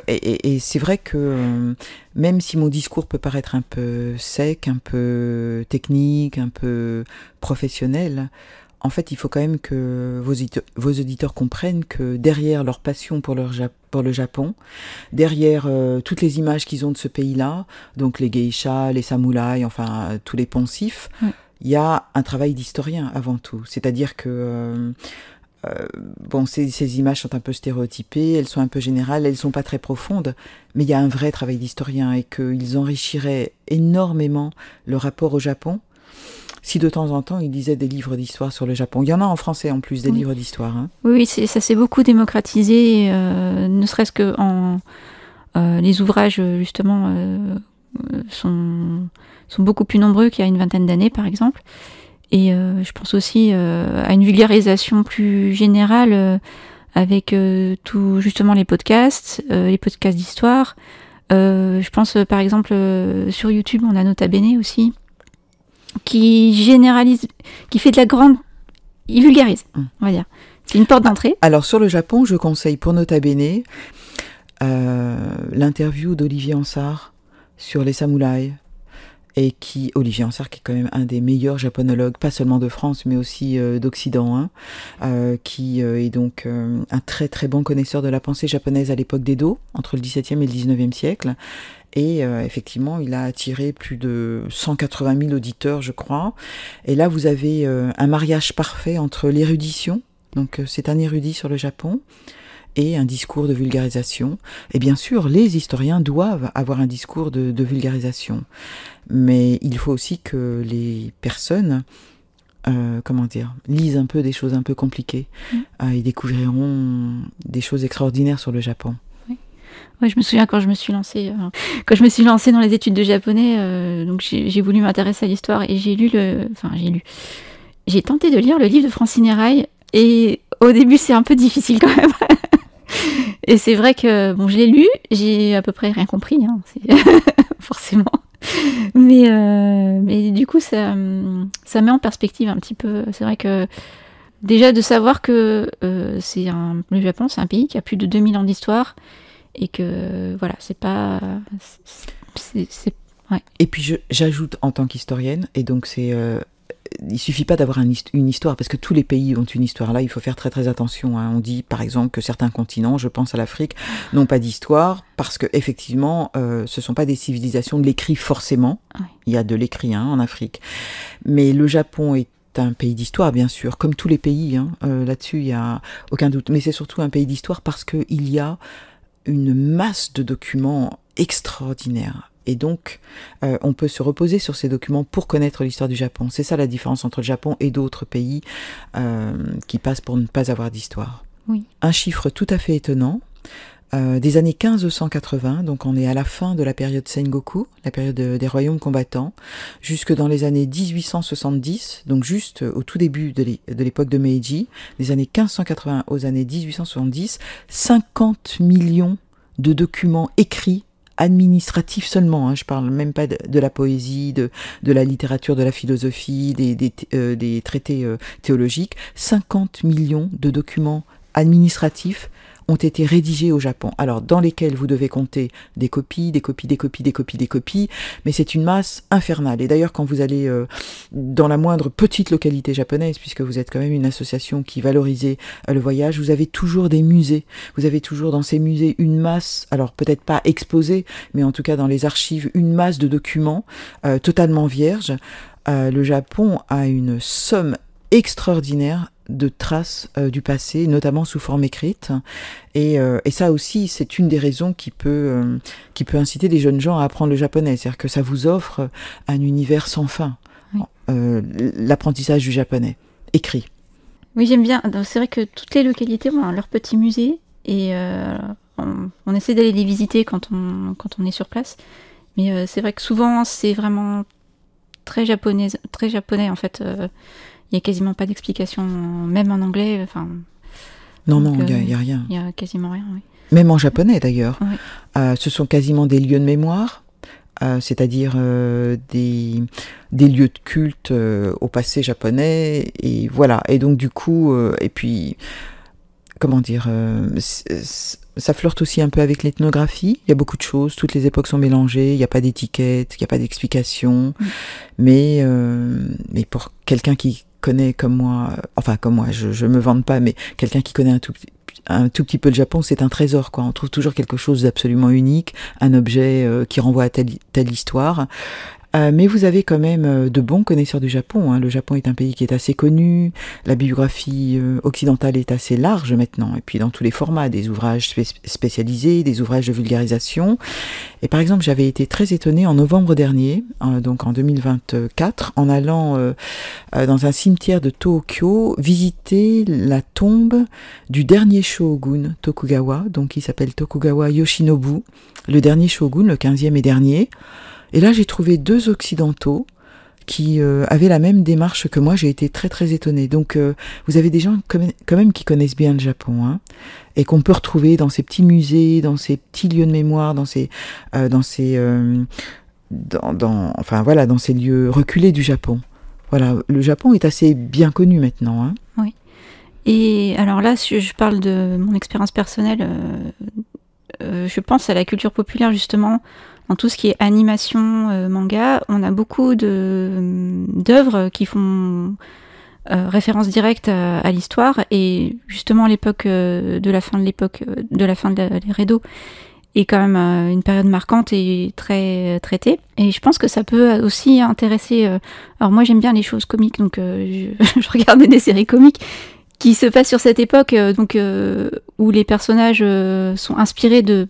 Et c'est vrai que même si mon discours peut paraître un peu sec, un peu technique, un peu professionnel, en fait, il faut quand même que vos auditeurs comprennent que derrière leur passion pour le Japon, derrière toutes les images qu'ils ont de ce pays-là, donc les geishas, les samouraïs, enfin tous les poncifs, il y a un travail d'historien avant tout. C'est-à-dire que ces images sont un peu stéréotypées, elles sont un peu générales, elles sont pas très profondes, mais il y a un vrai travail d'historien et qu'ils enrichiraient énormément le rapport au Japon si de temps en temps ils lisaient des livres d'histoire sur le Japon. Il y en a en français en plus, des livres d'histoire. Hein. Oui, ça s'est beaucoup démocratisé, ne serait-ce que les ouvrages justement sont beaucoup plus nombreux qu'il y a une vingtaine d'années par exemple. Et je pense aussi à une vulgarisation plus générale avec tout justement les podcasts d'histoire. Je pense par exemple sur YouTube, on a Nota Bene aussi, qui généralise, qui fait de la grande... Il vulgarise, on va dire. C'est une porte d'entrée. Alors sur le Japon, je conseille pour Nota Bene l'interview d'Olivier Ansart sur les samouraïs. Et Olivier Ansart, qui est quand même un des meilleurs japonologues, pas seulement de France, mais aussi d'Occident, qui est donc un très très bon connaisseur de la pensée japonaise à l'époque d'Edo, entre le XVIIe et le XIXe siècle. Et effectivement, il a attiré plus de 180 000 auditeurs, je crois. Et là, vous avez un mariage parfait entre l'érudition, donc c'est un érudit sur le Japon, et un discours de vulgarisation. Et bien sûr, les historiens doivent avoir un discours de vulgarisation. Mais il faut aussi que les personnes, lisent un peu des choses un peu compliquées. Ils découvriront des choses extraordinaires sur le Japon. Ouais, je me souviens quand je me suis lancée dans les études de japonais, donc j'ai voulu m'intéresser à l'histoire et j'ai tenté de lire le livre de Francine Eraille, et au début c'est un peu difficile quand même. Et c'est vrai que je l'ai lu, j'ai à peu près rien compris, forcément. Mais du coup ça met en perspective un petit peu. C'est vrai que déjà de savoir que le Japon, c'est un pays qui a plus de 2000 ans d'histoire. Et que voilà, c'est pas... ouais. Et puis j'ajoute en tant qu'historienne, et donc il suffit pas d'avoir une histoire, parce que tous les pays ont une histoire. Là, il faut faire très très attention. Hein. On dit par exemple que certains continents, je pense à l'Afrique, n'ont pas d'histoire, parce que effectivement, ce sont pas des civilisations de l'écrit forcément. Ouais. Il y a de l'écrit en Afrique. Mais le Japon est un pays d'histoire, bien sûr, comme tous les pays. Là-dessus, il y a aucun doute. Mais c'est surtout un pays d'histoire parce qu'il y a une masse de documents extraordinaires. Et donc, on peut se reposer sur ces documents pour connaître l'histoire du Japon. C'est ça la différence entre le Japon et d'autres pays qui passent pour ne pas avoir d'histoire. Oui. Un chiffre tout à fait étonnant, des années 1580, donc on est à la fin de la période Sengoku, la période des royaumes combattants, jusque dans les années 1870, donc juste au tout début de l'époque de Meiji, des années 1580 aux années 1870, 50 millions de documents écrits administratif seulement, hein, je parle même pas de la poésie, de la littérature, de la philosophie, des traités théologiques. 50 millions de documents administratifs ont été rédigés au Japon. Alors, dans lesquels vous devez compter des copies, mais c'est une masse infernale. Et d'ailleurs, quand vous allez dans la moindre petite localité japonaise, puisque vous êtes quand même une association qui valorisait le voyage, vous avez toujours des musées. Vous avez toujours dans ces musées une masse, alors peut-être pas exposée, mais en tout cas dans les archives, une masse de documents totalement vierges. Le Japon a une somme extraordinaire de traces du passé, notamment sous forme écrite. Et ça aussi, c'est une des raisons qui peut inciter les jeunes gens à apprendre le japonais. C'est-à-dire que ça vous offre un univers sans fin. Oui. L'apprentissage du japonais, écrit. Oui, j'aime bien. C'est vrai que toutes les localités ont leur petit musée et on essaie d'aller les visiter quand on est sur place. Mais c'est vrai que souvent, c'est vraiment très japonais en fait. Il n'y a quasiment pas d'explication, même en anglais. Non, il n'y a rien. Il n'y a quasiment rien, oui. Même en japonais, d'ailleurs. Oui. Ce sont quasiment des lieux de mémoire, c'est-à-dire des lieux de culte au passé japonais. Et voilà. Et donc, du coup, et puis, comment dire, ça flirte aussi un peu avec l'ethnographie. Il y a beaucoup de choses, toutes les époques sont mélangées, il n'y a pas d'étiquette, il n'y a pas d'explication. Mais pour quelqu'un qui connaît comme moi, je me vante pas, mais quelqu'un qui connaît un tout petit peu le Japon, c'est un trésor, quoi. On trouve toujours quelque chose d'absolument unique, un objet qui renvoie à telle histoire. Mais vous avez quand même de bons connaisseurs du Japon, hein. Le Japon est un pays qui est assez connu, la bibliographie occidentale est assez large maintenant, et puis dans tous les formats, des ouvrages spécialisés, des ouvrages de vulgarisation. Et par exemple, j'avais été très étonnée en novembre dernier, donc en 2024, en allant dans un cimetière de Tokyo, visiter la tombe du dernier shogun Tokugawa, donc il s'appelle Tokugawa Yoshinobu, le dernier shogun, le 15e et dernier. Et là, j'ai trouvé 2 occidentaux qui avaient la même démarche que moi. J'ai été très, très étonnée. Donc, vous avez des gens quand même qui connaissent bien le Japon, hein, et qu'on peut retrouver dans ces petits musées, dans ces petits lieux de mémoire, dans ces lieux reculés du Japon. Voilà, le Japon est assez bien connu maintenant, hein. Oui. Et alors là, si je parle de mon expérience personnelle, je pense à la culture populaire, justement. Dans tout ce qui est animation, manga, on a beaucoup d'œuvres qui font référence directe à l'histoire, et justement l'époque de la fin de l'Edo est quand même une période marquante et très traitée. Et je pense que ça peut aussi intéresser. Alors moi j'aime bien les choses comiques, donc je regardais des séries comiques qui se passent sur cette époque, où les personnages sont inspirés de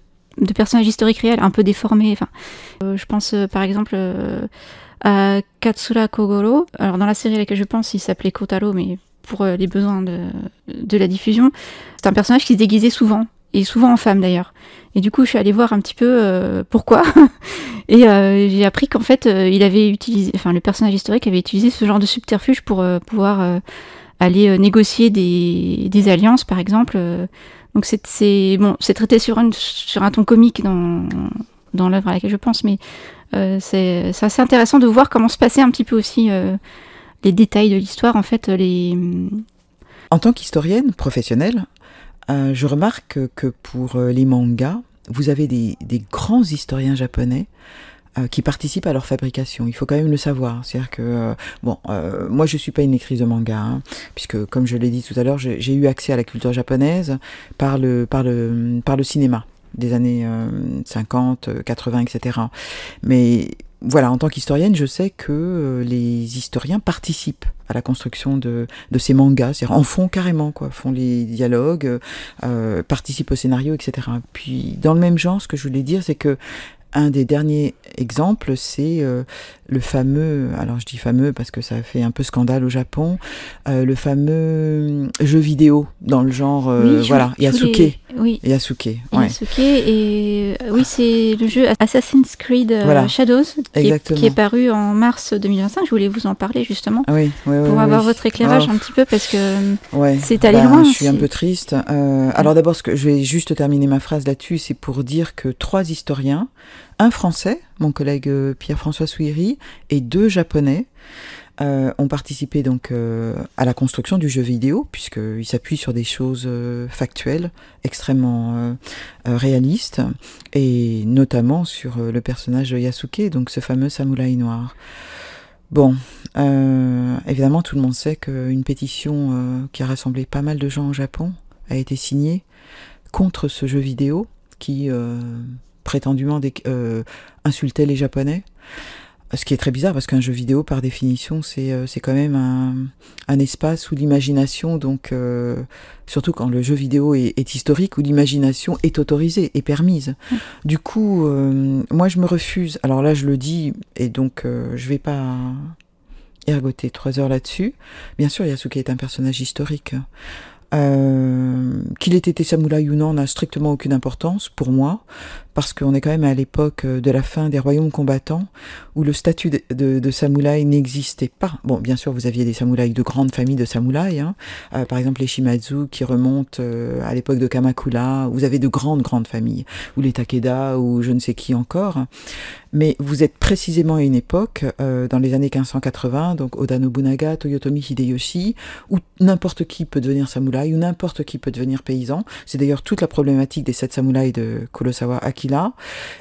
personnages historiques réels, un peu déformés. Je pense par exemple à Katsura Kogoro. Alors dans la série à laquelle je pense, il s'appelait Kotaro, mais pour les besoins de la diffusion, c'est un personnage qui se déguisait souvent, et souvent en femme d'ailleurs. Et du coup, je suis allée voir un petit peu pourquoi. Et j'ai appris qu'en fait, le personnage historique avait utilisé ce genre de subterfuge pour pouvoir aller négocier des alliances, par exemple. Donc c'est traité sur un ton comique dans l'œuvre à laquelle je pense, mais c'est assez intéressant de voir comment se passaient un petit peu aussi les détails de l'histoire, en fait. En tant qu'historienne professionnelle, je remarque que pour les mangas, vous avez des grands historiens japonais qui participent à leur fabrication. Il faut quand même le savoir. C'est-à-dire que, moi je suis pas une lectrice de manga, hein, puisque comme je l'ai dit tout à l'heure, j'ai eu accès à la culture japonaise par le cinéma des années 50, 80, etc. Mais voilà, en tant qu'historienne, je sais que les historiens participent à la construction de ces mangas, c'est-à-dire en font carrément, quoi, font les dialogues, participent au scénario, etc. Puis dans le même genre, ce que je voulais dire, c'est que un des derniers exemples, c'est le fameux, alors je dis fameux parce que ça a fait un peu scandale au Japon, le fameux jeu vidéo dans le genre, Yasuke. Oui. Yasuke, ouais. Yasuke, et oui, c'est le jeu Assassin's Creed Shadows, qui est paru en mars 2025. Je voulais vous en parler justement, pour avoir votre éclairage un petit peu, parce que c'est allé loin. Je suis un peu triste. Alors d'abord, je vais juste terminer ma phrase là-dessus, c'est pour dire que 3 historiens un Français, mon collègue Pierre-François Souiri, et 2 Japonais ont participé donc à la construction du jeu vidéo, puisqu'il s'appuie sur des choses factuelles, extrêmement réalistes, et notamment sur le personnage de Yasuke, donc ce fameux samouraï noir. Bon, évidemment, tout le monde sait qu'une pétition qui a rassemblé pas mal de gens au Japon a été signée contre ce jeu vidéo qui prétendument insultait les Japonais. Ce qui est très bizarre parce qu'un jeu vidéo, par définition, c'est quand même un espace où l'imagination, donc surtout quand le jeu vidéo est historique, où l'imagination est autorisée, est permise. Du coup, moi je me refuse, alors là je le dis, et donc je vais pas ergoter 3 heures là-dessus. Bien sûr, Yasuke est un personnage historique. Qu'il ait été samouraï ou non n'a strictement aucune importance pour moi, parce qu'on est quand même à l'époque de la fin des royaumes combattants, où le statut de samouraï n'existait pas. Bon, bien sûr, vous aviez des samouraïs de grandes familles de samouraïs, hein. Par exemple les Shimazu qui remontent à l'époque de Kamakura. Vous avez de grandes familles, ou les Takeda, ou je ne sais qui encore. Mais vous êtes précisément à une époque, dans les années 1580, donc Oda Nobunaga, Toyotomi Hideyoshi, où n'importe qui peut devenir samouraï, ou n'importe qui peut devenir paysan. C'est d'ailleurs toute la problématique des 7 samouraïs de Kurosawa Akira,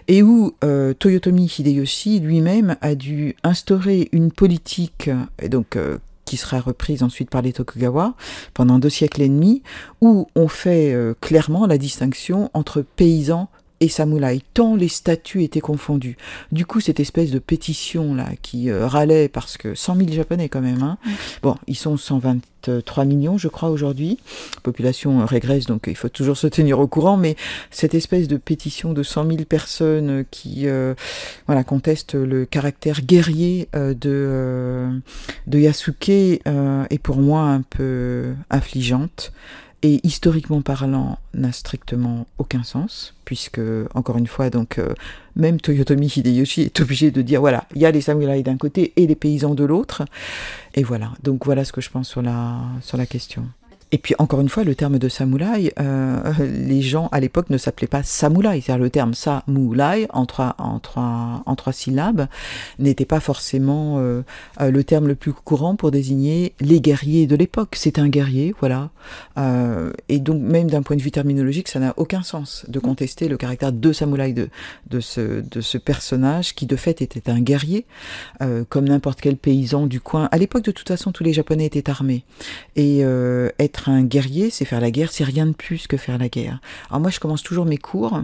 et où Toyotomi Hideyoshi lui-même a dû instaurer une politique, et donc qui sera reprise ensuite par les Tokugawa pendant 2 siècles et demi, où on fait clairement la distinction entre paysans et samouraï, tant les statuts étaient confondus. Du coup, cette espèce de pétition-là, qui râlait, parce que 100 000 Japonais quand même, hein. Bon, ils sont 123 millions, je crois, aujourd'hui. La population régresse, donc il faut toujours se tenir au courant, mais cette espèce de pétition de 100 000 personnes qui voilà, contestent le caractère guerrier de Yasuke est pour moi un peu affligeante. Et historiquement parlant, n'a strictement aucun sens, puisque, encore une fois, donc, même Toyotomi Hideyoshi est obligé de dire, voilà, il y a les samouraïs d'un côté et les paysans de l'autre, et voilà. Donc voilà ce que je pense sur la question. Et puis, encore une fois, le terme de samouraï, les gens, à l'époque, ne s'appelaient pas samouraï. C'est-à-dire le terme samouraï, en trois syllabes, n'était pas forcément le terme le plus courant pour désigner les guerriers de l'époque. C'est un guerrier, voilà. Et donc, même d'un point de vue terminologique, ça n'a aucun sens de contester le caractère de samouraï de ce personnage, qui de fait était un guerrier, comme n'importe quel paysan du coin. À l'époque, de toute façon, tous les Japonais étaient armés. Et être un guerrier, c'est faire la guerre, c'est rien de plus que faire la guerre. Alors moi, je commence toujours mes cours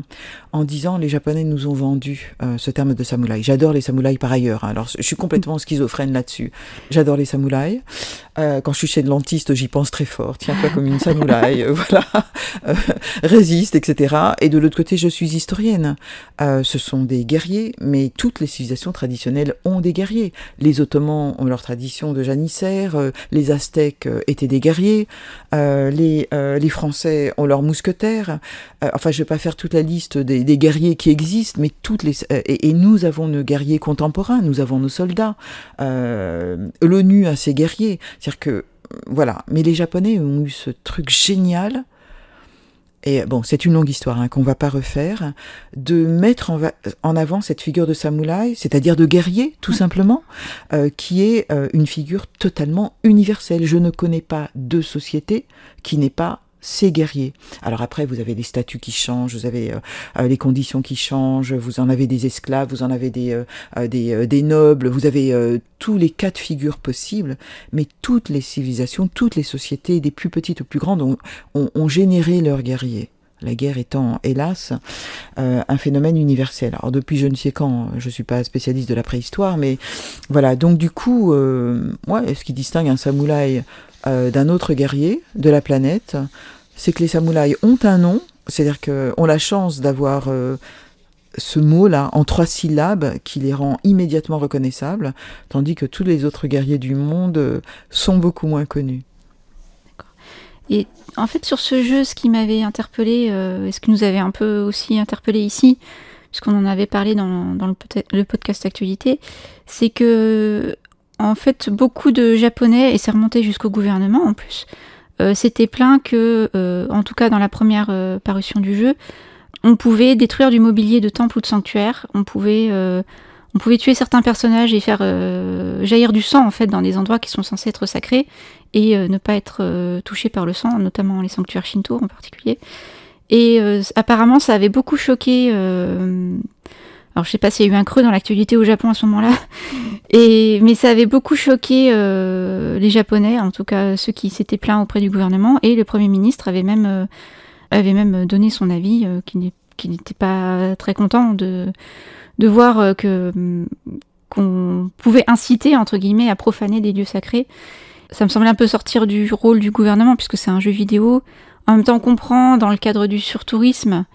en disant, les Japonais nous ont vendu ce terme de samouraï. J'adore les samouraïs par ailleurs, hein. Alors je suis complètement schizophrène là-dessus. J'adore les samouraïs. Quand je suis chez le dentiste, j'y pense très fort. Tiens-toi comme une samouraï, voilà, résiste, etc. Et de l'autre côté, je suis historienne. Ce sont des guerriers, mais toutes les civilisations traditionnelles ont des guerriers. Les Ottomans ont leur tradition de janissaires, les Aztèques étaient des guerriers, les Français ont leurs mousquetaires. Enfin, je ne vais pas faire toute la liste des guerriers qui existent, mais et nous avons nos guerriers contemporains, nous avons nos soldats. L'ONU a ses guerriers. C'est-à-dire que, voilà. Mais les Japonais ont eu ce truc génial, et bon, c'est une longue histoire, hein, qu'on ne va pas refaire, de mettre en avant cette figure de samouraï, c'est-à-dire de guerrier, tout simplement, qui est une figure totalement universelle. Je ne connais pas de société qui n'ait pas ces guerriers. Alors après, vous avez les statuts qui changent, vous avez les conditions qui changent, vous en avez des esclaves, vous en avez des nobles, vous avez tous les cas de figure possibles, mais toutes les civilisations, toutes les sociétés, des plus petites aux plus grandes, ont généré leurs guerriers. La guerre étant, hélas, un phénomène universel. Alors depuis je ne sais quand, je ne suis pas spécialiste de la préhistoire, mais voilà. Donc du coup, ce qui distingue un samouraï d'un autre guerrier de la planète, c'est que les samouraïs ont un nom, c'est-à-dire qu'on a la chance d'avoir ce mot-là en 3 syllabes qui les rend immédiatement reconnaissables, tandis que tous les autres guerriers du monde sont beaucoup moins connus. Et en fait, sur ce jeu, ce qui m'avait interpellé, et ce qui nous avait un peu aussi interpellé ici, puisqu'on en avait parlé dans le podcast Actualité, c'est que, en fait, beaucoup de Japonais, et c'est remonté jusqu'au gouvernement en plus, s'étaient plaints que, en tout cas dans la première parution du jeu, on pouvait détruire du mobilier de temple ou de sanctuaire, on pouvait tuer certains personnages et faire jaillir du sang en fait dans des endroits qui sont censés être sacrés et ne pas être touchés par le sang, notamment les sanctuaires shinto en particulier. Et apparemment ça avait beaucoup choqué... alors je sais pas s'il y a eu un creux dans l'actualité au Japon à ce moment-là, mais ça avait beaucoup choqué les Japonais, en tout cas ceux qui s'étaient plaints auprès du gouvernement, et le Premier ministre avait même donné son avis, qui n'était pas très content de voir qu'on pouvait inciter, entre guillemets, à profaner des lieux sacrés. Ça me semblait un peu sortir du rôle du gouvernement, puisque c'est un jeu vidéo. En même temps, on comprend, dans le cadre du surtourisme,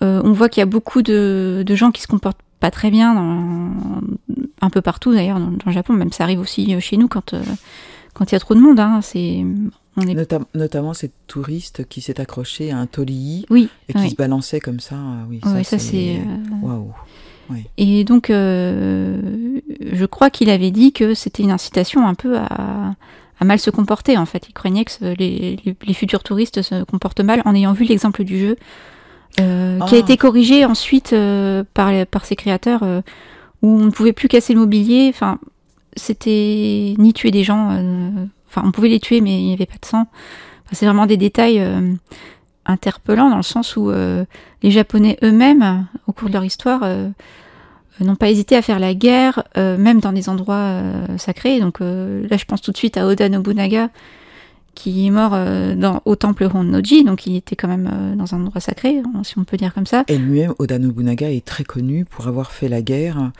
on voit qu'il y a beaucoup de gens qui se comportent pas très bien, un peu partout d'ailleurs, dans le Japon. Même ça arrive aussi chez nous quand il y a trop de monde. Hein, notamment ces touristes qui s'est accroché à un torii et qui se balançait comme ça. Oui, ça c'est... Waouh. Oui. Et donc, je crois qu'il avait dit que c'était une incitation un peu à mal se comporter, en fait. Il craignait que les futurs touristes se comportent mal en ayant vu l'exemple du jeu, qui a été corrigé ensuite par ses créateurs, où on ne pouvait plus casser le mobilier. Enfin, c'était ni tuer des gens... Enfin, on pouvait les tuer, mais il n'y avait pas de sang. Enfin, c'est vraiment des détails interpellants, dans le sens où les Japonais eux-mêmes, au cours de leur histoire... n'ont pas hésité à faire la guerre, même dans des endroits sacrés. Donc là, je pense tout de suite à Oda Nobunaga, qui est mort au temple Honnoji, donc il était quand même dans un endroit sacré, si on peut dire comme ça. Et lui-même, Oda Nobunaga est très connu pour avoir fait la guerre,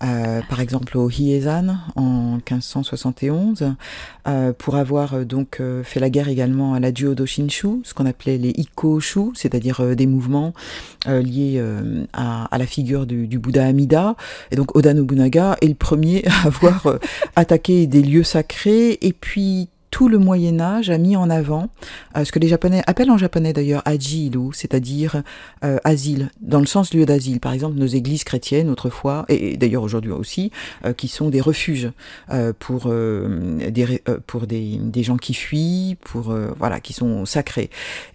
par exemple au Hiezan en 1571, pour avoir donc fait la guerre également à la Judo Shinshu, ce qu'on appelait les Ikkoshu, c'est-à-dire des mouvements liés à la figure du Bouddha Amida. Et donc Oda Nobunaga est le premier à avoir attaqué des lieux sacrés, et puis tout le Moyen-Âge a mis en avant ce que les Japonais appellent en japonais d'ailleurs ajiru, c'est-à-dire asile, dans le sens lieu d'asile. Par exemple, nos églises chrétiennes autrefois, et d'ailleurs aujourd'hui aussi, qui sont des refuges pour des gens qui fuient, qui sont sacrés.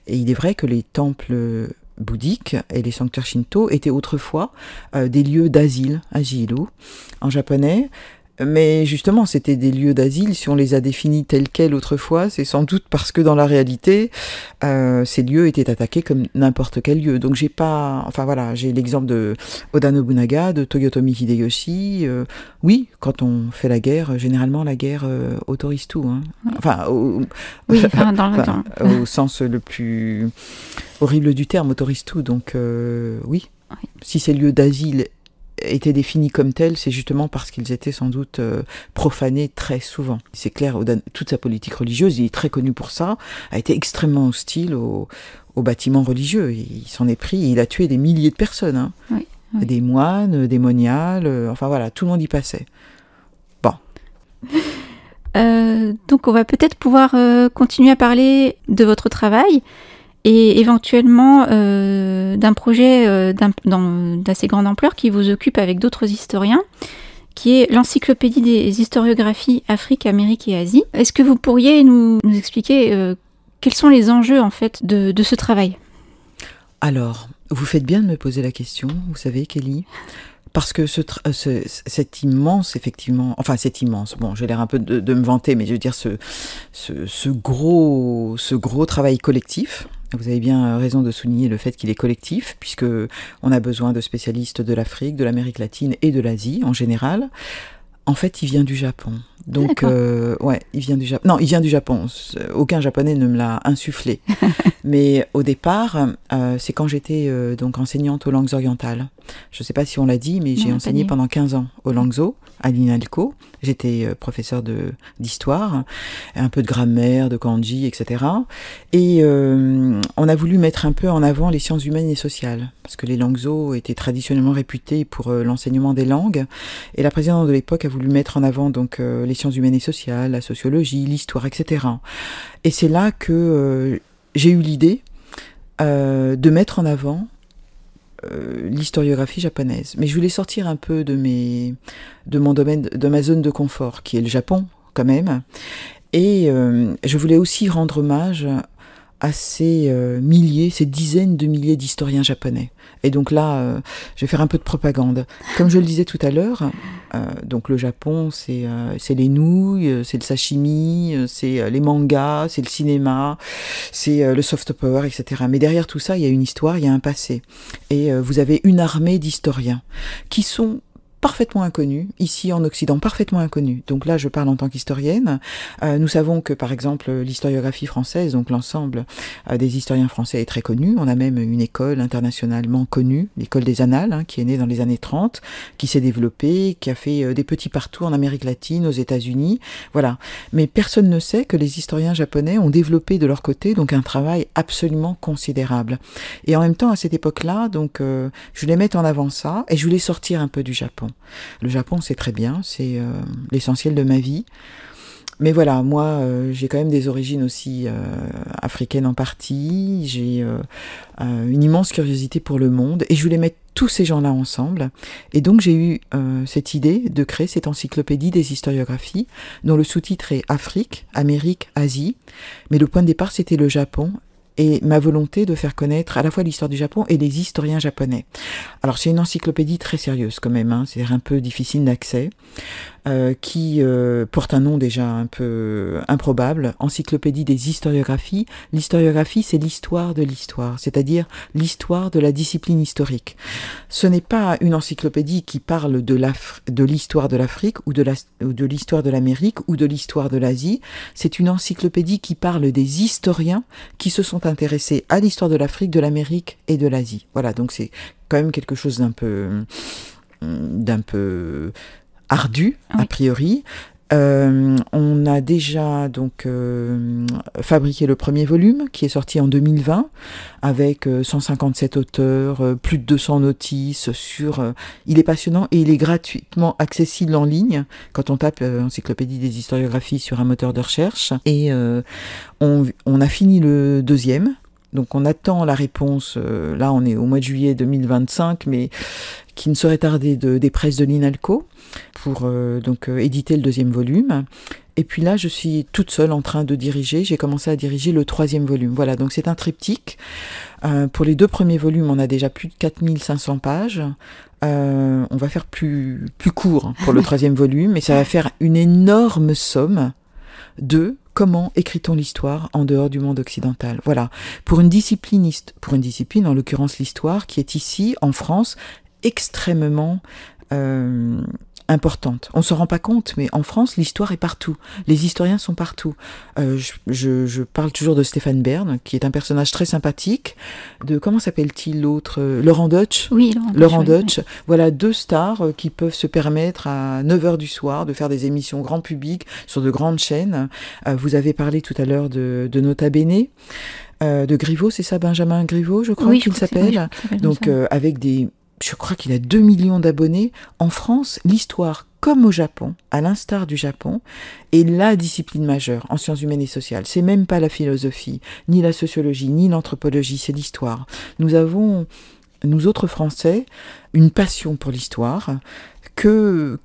Et il est vrai que les temples bouddhiques et les sanctuaires shinto étaient autrefois des lieux d'asile, ajiru, en japonais. Mais justement, c'était des lieux d'asile. Si on les a définis tels quels autrefois, c'est sans doute parce que dans la réalité, ces lieux étaient attaqués comme n'importe quel lieu. Donc j'ai l'exemple de Oda Nobunaga, de Toyotomi Hideyoshi. Oui, quand on fait la guerre, généralement la guerre autorise tout. Hein. Enfin, au sens le plus horrible du terme, autorise tout. Donc oui, si ces lieux d'asile étaient définis comme tels, c'est justement parce qu'ils étaient sans doute profanés très souvent. C'est clair, toute sa politique religieuse, il est très connu pour ça, a été extrêmement hostile aux bâtiments religieux. Il s'en est pris, il a tué des milliers de personnes. Hein. Oui. Des moines, des moniales, tout le monde y passait. Bon. Donc on va peut-être pouvoir continuer à parler de votre travail, et éventuellement d'un projet d'assez grande ampleur qui vous occupe avec d'autres historiens, qui est l'encyclopédie des historiographies Afrique, Amérique et Asie. Est-ce que vous pourriez nous expliquer quels sont les enjeux en fait de ce travail ? Alors, vous faites bien de me poser la question, vous savez Kelly, parce que c'est immense, effectivement, c'est immense, bon, j'ai l'air un peu de me vanter, mais je veux dire ce gros travail collectif. Vous avez bien raison de souligner le fait qu'il est collectif, puisque on a besoin de spécialistes de l'Afrique, de l'Amérique latine et de l'Asie en général. En fait, il vient du Japon. Donc, il vient du Japon. Non, il vient du Japon. Aucun Japonais ne me l'a insufflé. Mais au départ, c'est quand j'étais donc enseignante aux langues orientales. Je ne sais pas si on l'a dit, mais j'ai enseigné pendant 15 ans au Langzhou, à l'INALCO. J'étais professeur d'histoire, un peu de grammaire, de kanji, etc. Et on a voulu mettre un peu en avant les sciences humaines et sociales, parce que les Langzhou étaient traditionnellement réputés pour l'enseignement des langues. Et la présidente de l'époque a voulu mettre en avant donc les sciences humaines et sociales, la sociologie, l'histoire, etc. Et c'est là que j'ai eu l'idée de mettre en avant l'historiographie japonaise. Mais je voulais sortir un peu de mon domaine, de ma zone de confort, qui est le Japon, quand même. Et je voulais aussi rendre hommage à ces milliers, ces dizaines de milliers d'historiens japonais. Et donc là, je vais faire un peu de propagande. Comme je le disais tout à l'heure, donc le Japon, c'est les nouilles, c'est le sashimi, c'est les mangas, c'est le cinéma, c'est le soft power, etc. Mais derrière tout ça, il y a une histoire, il y a un passé. Et vous avez une armée d'historiens qui sont parfaitement inconnus, ici en Occident, parfaitement inconnus. Donc là, je parle en tant qu'historienne. Nous savons que, par exemple, l'historiographie française, donc l'ensemble des historiens français est très connu. On a même une école internationalement connue, l'école des Annales, hein, qui est née dans les années 30, qui s'est développée, qui a fait des petits partout en Amérique latine, aux États-Unis, voilà. Mais personne ne sait que les historiens japonais ont développé de leur côté donc un travail absolument considérable. Et en même temps, à cette époque-là, donc, je voulais mettre en avant ça et je voulais sortir un peu du Japon. Le Japon, c'est très bien, c'est l'essentiel de ma vie. Mais voilà, moi, j'ai quand même des origines aussi africaines en partie. J'ai une immense curiosité pour le monde et je voulais mettre tous ces gens-là ensemble. Et donc, j'ai eu cette idée de créer cette encyclopédie des historiographies dont le sous-titre est Afrique, Amérique, Asie. Mais le point de départ, c'était le Japon. Et ma volonté de faire connaître à la fois l'histoire du Japon et les historiens japonais. Alors c'est une encyclopédie très sérieuse quand même, hein, c'est-à-dire un peu difficile d'accès, qui porte un nom déjà un peu improbable, Encyclopédie des historiographies. L'historiographie, c'est l'histoire de l'histoire, c'est-à-dire l'histoire de la discipline historique. Ce n'est pas une encyclopédie qui parle de l'histoire de l'Afrique ou de l'histoire de l'Amérique ou de l'histoire de l'Asie, c'est une encyclopédie qui parle des historiens qui se sont intéressés à l'histoire de l'Afrique, de l'Amérique et de l'Asie. Voilà, donc c'est quand même quelque chose d'un peu ardu, a priori. On a déjà donc fabriqué le premier volume qui est sorti en 2020 avec 157 auteurs, plus de 200 notices sur... il est passionnant et il est gratuitement accessible en ligne quand on tape Encyclopédie des historiographies sur un moteur de recherche. Et on a fini le deuxième. Donc on attend la réponse, là on est au mois de juillet 2025, mais qui ne saurait tarder des presses de l'INALCO pour éditer le deuxième volume. Et puis là, je suis toute seule en train de diriger. J'ai commencé à diriger le troisième volume. Voilà, donc c'est un triptyque. Pour les deux premiers volumes, on a déjà plus de 4500 pages. On va faire plus court pour le troisième volume, et ça va faire une énorme somme de comment écrit-on l'histoire en dehors du monde occidental. Voilà, pour une discipline, en l'occurrence l'histoire, qui est ici, en France, extrêmement importante. On ne se rend pas compte, mais en France, l'histoire est partout. Les historiens sont partout. Je parle toujours de Stéphane Bern, qui est un personnage très sympathique, de, comment s'appelle-t-il l'autre, Laurent Deutsch. Oui, Laurent Deutsch. Oui. Voilà, deux stars qui peuvent se permettre à 9h du soir de faire des émissions grand public sur de grandes chaînes. Vous avez parlé tout à l'heure de Nota Bene. De Griveaux, c'est ça, Benjamin Griveaux, je crois qu'il s'appelle. Donc, avec je crois qu'il a 2 millions d'abonnés. En France, l'histoire, comme au Japon, à l'instar du Japon, est la discipline majeure en sciences humaines et sociales. C'est même pas la philosophie, ni la sociologie, ni l'anthropologie, c'est l'histoire. Nous avons, nous autres Français, une passion pour l'histoire que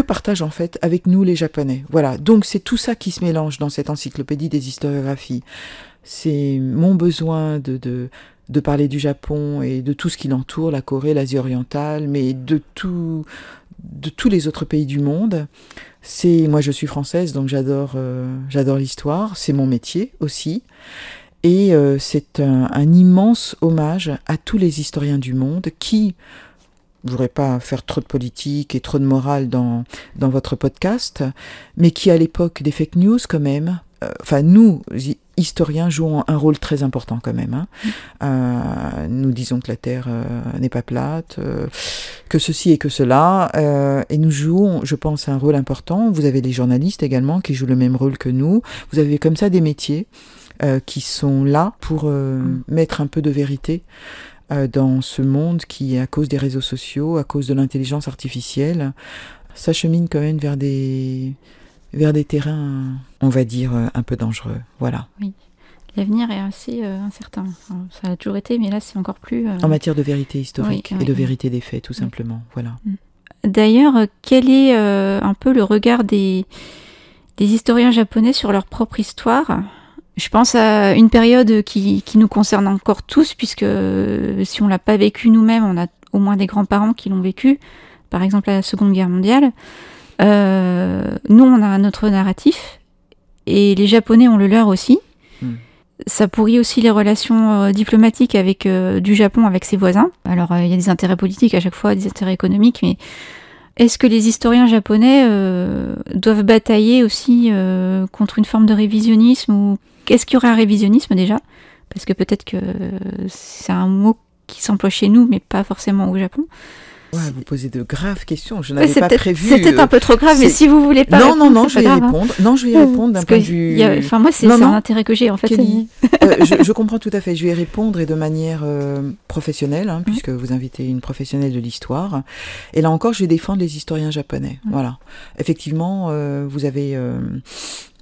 partagent en fait avec nous les Japonais. Voilà, donc c'est tout ça qui se mélange dans cette encyclopédie des historiographies. C'est mon besoin de parler du Japon et de tout ce qui l'entoure, la Corée, l'Asie orientale, mais de tous les autres pays du monde. Moi je suis française, donc j'adore l'histoire, c'est mon métier aussi. Et c'est un immense hommage à tous les historiens du monde qui... Je ne voudrais pas faire trop de politique et trop de morale dans votre podcast, mais qui à l'époque des fake news quand même, nous, historiens, jouons un rôle très important quand même. Nous disons que la Terre n'est pas plate, que ceci et que cela, et nous jouons, je pense, un rôle important. Vous avez les journalistes également qui jouent le même rôle que nous. Vous avez comme ça des métiers qui sont là pour mettre un peu de vérité dans ce monde qui, à cause des réseaux sociaux, à cause de l'intelligence artificielle, s'achemine quand même vers des terrains, on va dire, un peu dangereux. Voilà. Oui. L'avenir est assez incertain. Enfin, ça a toujours été, mais là, c'est encore plus... En matière de vérité historique et de vérité des faits, tout simplement. Voilà. D'ailleurs, quel est un peu le regard des historiens japonais sur leur propre histoire Je pense à une période qui nous concerne encore tous, puisque si on l'a pas vécu nous-mêmes, on a au moins des grands-parents qui l'ont vécu, par exemple la Seconde Guerre mondiale. Nous, on a notre narratif, et les Japonais ont le leur aussi. Ça pourrit aussi les relations diplomatiques avec du Japon avec ses voisins. Alors, il y a des intérêts politiques à chaque fois, des intérêts économiques, mais est-ce que les historiens japonais doivent batailler aussi contre une forme de révisionnisme, ou est-ce qu'il y aurait un révisionnisme déjà? Parce que peut-être que c'est un mot qui s'emploie chez nous, mais pas forcément au Japon. Ouais, vous posez de graves questions, je n'avais pas prévu. C'est peut-être un peu trop grave, mais si vous voulez pas répondre, non, je vais y répondre. Non, je vais y répondre d'un point de vue... Enfin, moi, c'est un intérêt que j'ai, en fait. Kelly, je comprends tout à fait. Je vais y répondre, et de manière professionnelle, puisque vous invitez une professionnelle de l'histoire. Et là encore, je vais défendre les historiens japonais. Voilà. Effectivement, vous avez...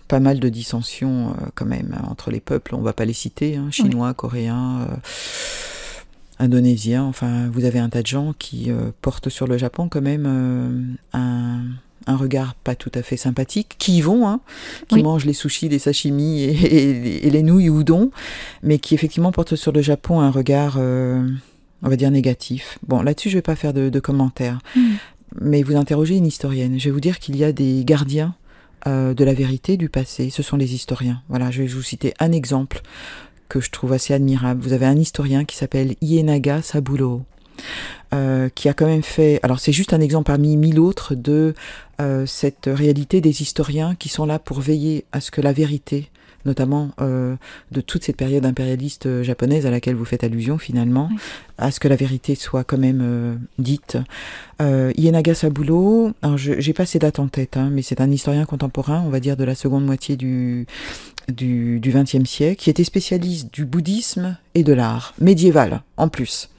pas mal de dissensions quand même entre les peuples, on ne va pas les citer, chinois, coréens... indonésiens, enfin, vous avez un tas de gens qui portent sur le Japon quand même un regard pas tout à fait sympathique, qui y vont, qui mangent les sushis, les sashimi et les nouilles udon, mais qui effectivement portent sur le Japon un regard, on va dire, négatif. Bon, là-dessus, je ne vais pas faire de commentaires, mais vous interrogez une historienne. Je vais vous dire qu'il y a des gardiens de la vérité du passé, ce sont les historiens. Voilà, je vais vous citer un exemple que je trouve assez admirable. Vous avez un historien qui s'appelle Ienaga Sabulo, qui a quand même fait... Alors c'est juste un exemple parmi 1000 autres de cette réalité des historiens qui sont là pour veiller à ce que la vérité, notamment de toute cette période impérialiste japonaise à laquelle vous faites allusion finalement, à ce que la vérité soit quand même dite. Ienaga Sabulo, alors j'ai pas ses dates en tête, mais c'est un historien contemporain, on va dire de la seconde moitié du XXe siècle, qui était spécialiste du bouddhisme et de l'art, médiéval en plus,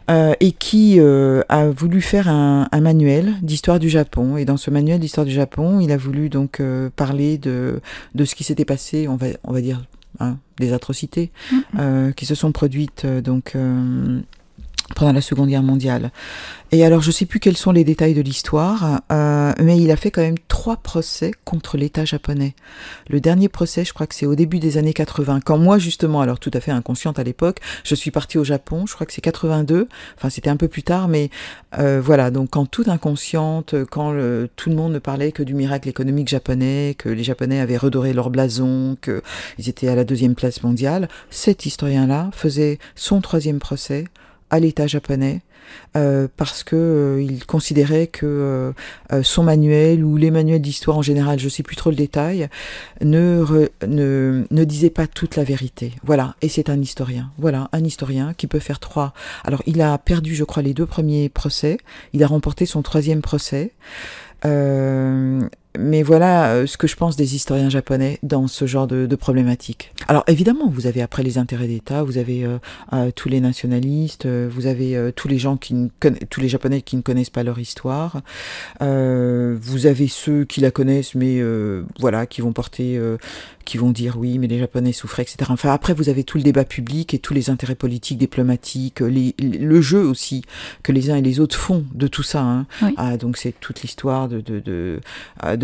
et qui a voulu faire un manuel d'histoire du Japon. Et dans ce manuel d'histoire du Japon, il a voulu donc parler de ce qui s'était passé, on va dire, des atrocités qui se sont produites donc pendant la Seconde Guerre mondiale. Et alors, je ne sais plus quels sont les détails de l'histoire, mais il a fait quand même 3 procès contre l'État japonais. Le dernier procès, je crois que c'est au début des années 80, quand moi, justement, alors tout à fait inconsciente à l'époque, je suis partie au Japon, je crois que c'est 82, enfin c'était un peu plus tard, mais voilà, donc quand toute inconsciente, quand tout le monde ne parlait que du miracle économique japonais, que les Japonais avaient redoré leur blason, qu'ils étaient à la 2e place mondiale, cet historien-là faisait son 3e procès à l'État japonais, parce que il considérait que son manuel ou les manuels d'histoire en général, je ne sais plus trop le détail, ne disait pas toute la vérité. Voilà, et c'est un historien. Voilà, un historien qui peut faire 3. Alors, il a perdu, je crois, les 2 premiers procès. Il a remporté son 3e procès. Mais voilà ce que je pense des historiens japonais dans ce genre de problématiques. Alors évidemment, vous avez après les intérêts d'État, vous avez tous les nationalistes, vous avez tous les gens tous les Japonais qui ne connaissent pas leur histoire, vous avez ceux qui la connaissent, mais voilà, qui vont porter, qui vont dire oui, mais les Japonais souffraient, etc. Enfin après, vous avez tout le débat public et tous les intérêts politiques, diplomatiques, le jeu aussi que les uns et les autres font de tout ça. Oui. Donc c'est toute l'histoire de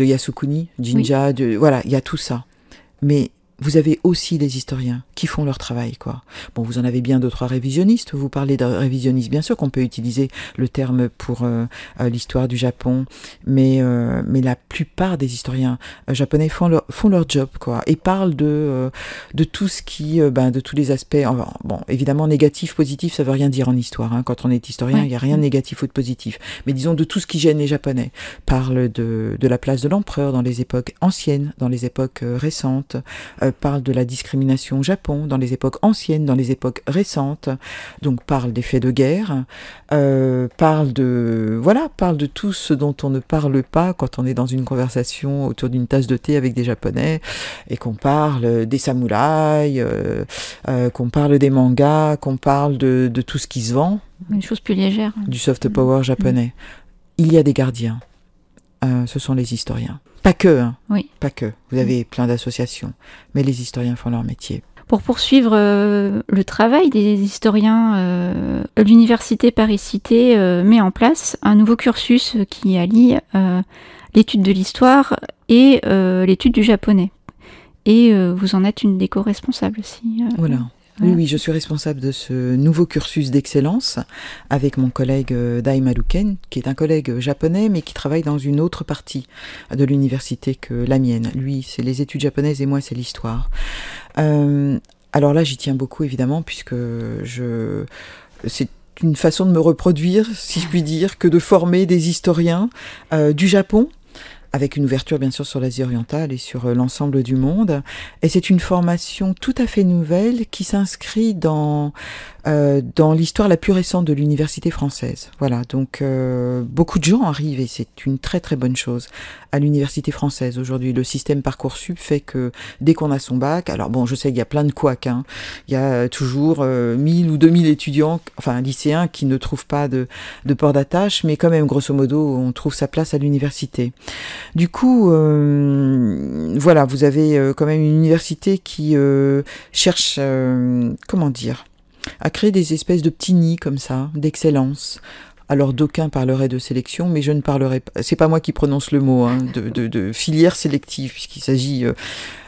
Yasukuni, Jinja, voilà, il y a tout ça. Mais vous avez aussi des historiens qui font leur travail, quoi. Bon, vous en avez bien 2-3 révisionnistes. Vous parlez de révisionnisme, bien sûr qu'on peut utiliser le terme pour l'histoire du Japon, mais la plupart des historiens japonais font leur job, quoi, et parlent de tout ce qui, de tous les aspects. Bon, évidemment, négatif, positif, ça veut rien dire en histoire. Quand on est historien, il n'y a rien de négatif ou de positif. Mais disons de tout ce qui gêne les Japonais. Parle de la place de l'empereur dans les époques anciennes, dans les époques récentes. Parle de la discrimination au Japon dans les époques anciennes, dans les époques récentes, donc parle des faits de guerre, parle de tout ce dont on ne parle pas quand on est dans une conversation autour d'une tasse de thé avec des Japonais, et qu'on parle des samouraïs, qu'on parle des mangas, qu'on parle de tout ce qui se vend. Une chose plus légère. Du soft power japonais. Il y a des gardiens. Ce sont les historiens. Pas que, oui. Pas que. Vous avez plein d'associations, mais les historiens font leur métier. Pour poursuivre le travail des historiens, l'université Paris-Cité met en place un nouveau cursus qui allie l'étude de l'histoire et l'étude du japonais. et vous en êtes une des co-responsables aussi. Voilà. Voilà. Oui, je suis responsable de ce nouveau cursus d'excellence avec mon collègue Dai Maluken, qui est un collègue japonais, mais qui travaille dans une autre partie de l'université que la mienne. Lui, c'est les études japonaises et moi, c'est l'histoire. Alors là, j'y tiens beaucoup, évidemment, puisque c'est une façon de me reproduire, si je puis dire, que de former des historiens du Japon, avec une ouverture bien sûr sur l'Asie orientale et sur l'ensemble du monde. Et c'est une formation tout à fait nouvelle qui s'inscrit dans l'histoire la plus récente de l'université française. Voilà, donc beaucoup de gens arrivent et c'est une très très bonne chose à l'université française. Aujourd'hui, le système Parcoursup fait que dès qu'on a son bac, alors bon, je sais qu'il y a plein de couacs, hein, il y a toujours 1000 ou 2000 étudiants, enfin lycéens qui ne trouvent pas de port d'attache, mais quand même, grosso modo, on trouve sa place à l'université. Du coup, voilà, vous avez quand même une université qui cherche, comment dire, à créer des espèces de petits nids comme ça, d'excellence. Alors d'aucuns parleraient de sélection, mais je ne parlerai pas, c'est pas moi qui prononce le mot, hein, de filière sélective, puisqu'il s'agit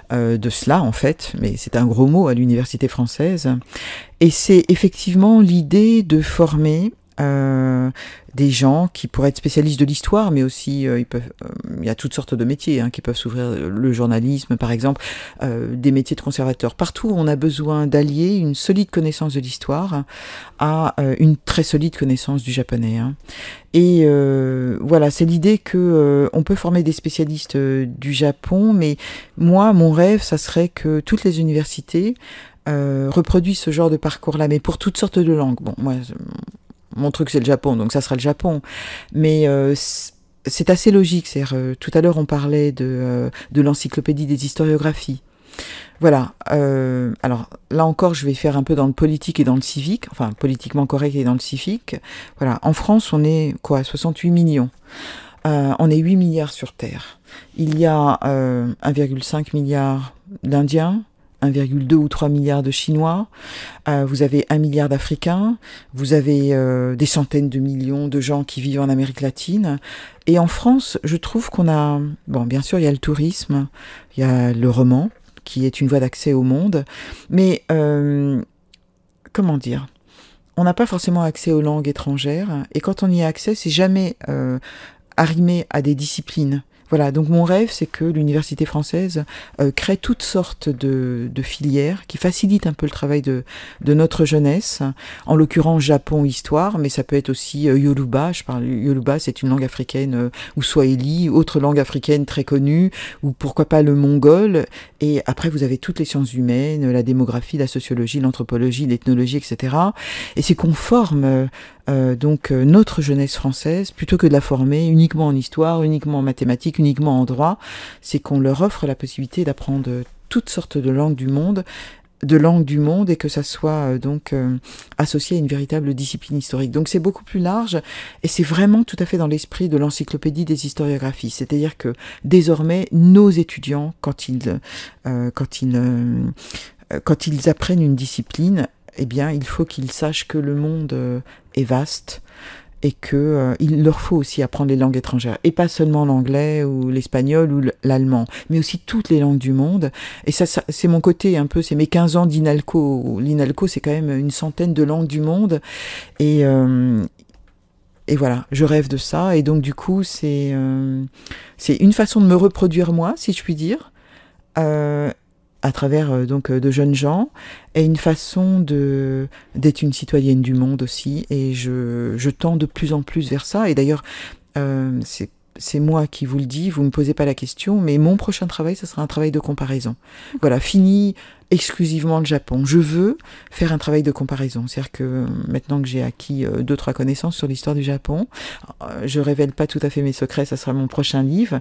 de cela en fait, mais c'est un gros mot à l'université française. Et c'est effectivement l'idée de former des gens qui pourraient être spécialistes de l'histoire, mais aussi il y a toutes sortes de métiers qui peuvent s'ouvrir, le journalisme par exemple, des métiers de conservateurs. Partout on a besoin d'allier une solide connaissance de l'histoire à une très solide connaissance du japonais. Et voilà, c'est l'idée que on peut former des spécialistes du Japon, mais moi mon rêve ça serait que toutes les universités reproduisent ce genre de parcours-là, mais pour toutes sortes de langues. Bon, moi mon truc c'est le Japon, donc ça sera le Japon. Mais c'est assez logique. C'est-à-dire, tout à l'heure on parlait de l'encyclopédie des historiographies. Voilà. Alors là encore, je vais faire un peu dans le politique et dans le civique, enfin politiquement correct et dans le civique. Voilà. En France, on est quoi, 68 millions. On est 8 milliards sur Terre. Il y a 1,5 milliard d'Indiens, 1,2 ou 3 milliards de Chinois, vous avez 1 milliard d'Africains, vous avez des centaines de millions de gens qui vivent en Amérique latine. Et en France, je trouve qu'on a... Bon, bien sûr, il y a le tourisme, il y a le roman, qui est une voie d'accès au monde, mais comment dire ? On n'a pas forcément accès aux langues étrangères, et quand on y a accès, c'est jamais arrimé à des disciplines. Voilà, donc mon rêve, c'est que l'université française crée toutes sortes de filières qui facilitent un peu le travail de notre jeunesse, en l'occurrence Japon, histoire, mais ça peut être aussi Yoruba, je parle Yoruba, c'est une langue africaine, ou Swahili, autre langue africaine très connue, ou pourquoi pas le mongol, et après vous avez toutes les sciences humaines, la démographie, la sociologie, l'anthropologie, l'ethnologie, etc. Et c'est qu'on forme donc notre jeunesse française, plutôt que de la former uniquement en histoire, uniquement en mathématiques, uniquement en droit, c'est qu'on leur offre la possibilité d'apprendre toutes sortes de langues du monde, et que ça soit donc associé à une véritable discipline historique. Donc c'est beaucoup plus large, et c'est vraiment tout à fait dans l'esprit de l'encyclopédie des historiographies. C'est-à-dire que désormais, nos étudiants, quand ils apprennent une discipline, eh bien, il faut qu'ils sachent que le monde est vaste et qu'il leur faut aussi apprendre les langues étrangères. Et pas seulement l'anglais ou l'espagnol ou l'allemand, mais aussi toutes les langues du monde. Et ça c'est mon côté un peu, c'est mes 15 ans d'INALCO. L'INALCO, c'est quand même une centaine de langues du monde. Et voilà, je rêve de ça. Et donc, du coup, c'est une façon de me reproduire moi, si je puis dire. À travers donc de jeunes gens, et une façon d'être une citoyenne du monde aussi, et je tends de plus en plus vers ça. Et d'ailleurs, c'est moi qui vous le dis, vous me posez pas la question, mais mon prochain travail, ça sera un travail de comparaison. Voilà, fini exclusivement le Japon. Je veux faire un travail de comparaison. C'est-à-dire que maintenant que j'ai acquis 2-3 connaissances sur l'histoire du Japon, je révèle pas tout à fait mes secrets, ça sera mon prochain livre,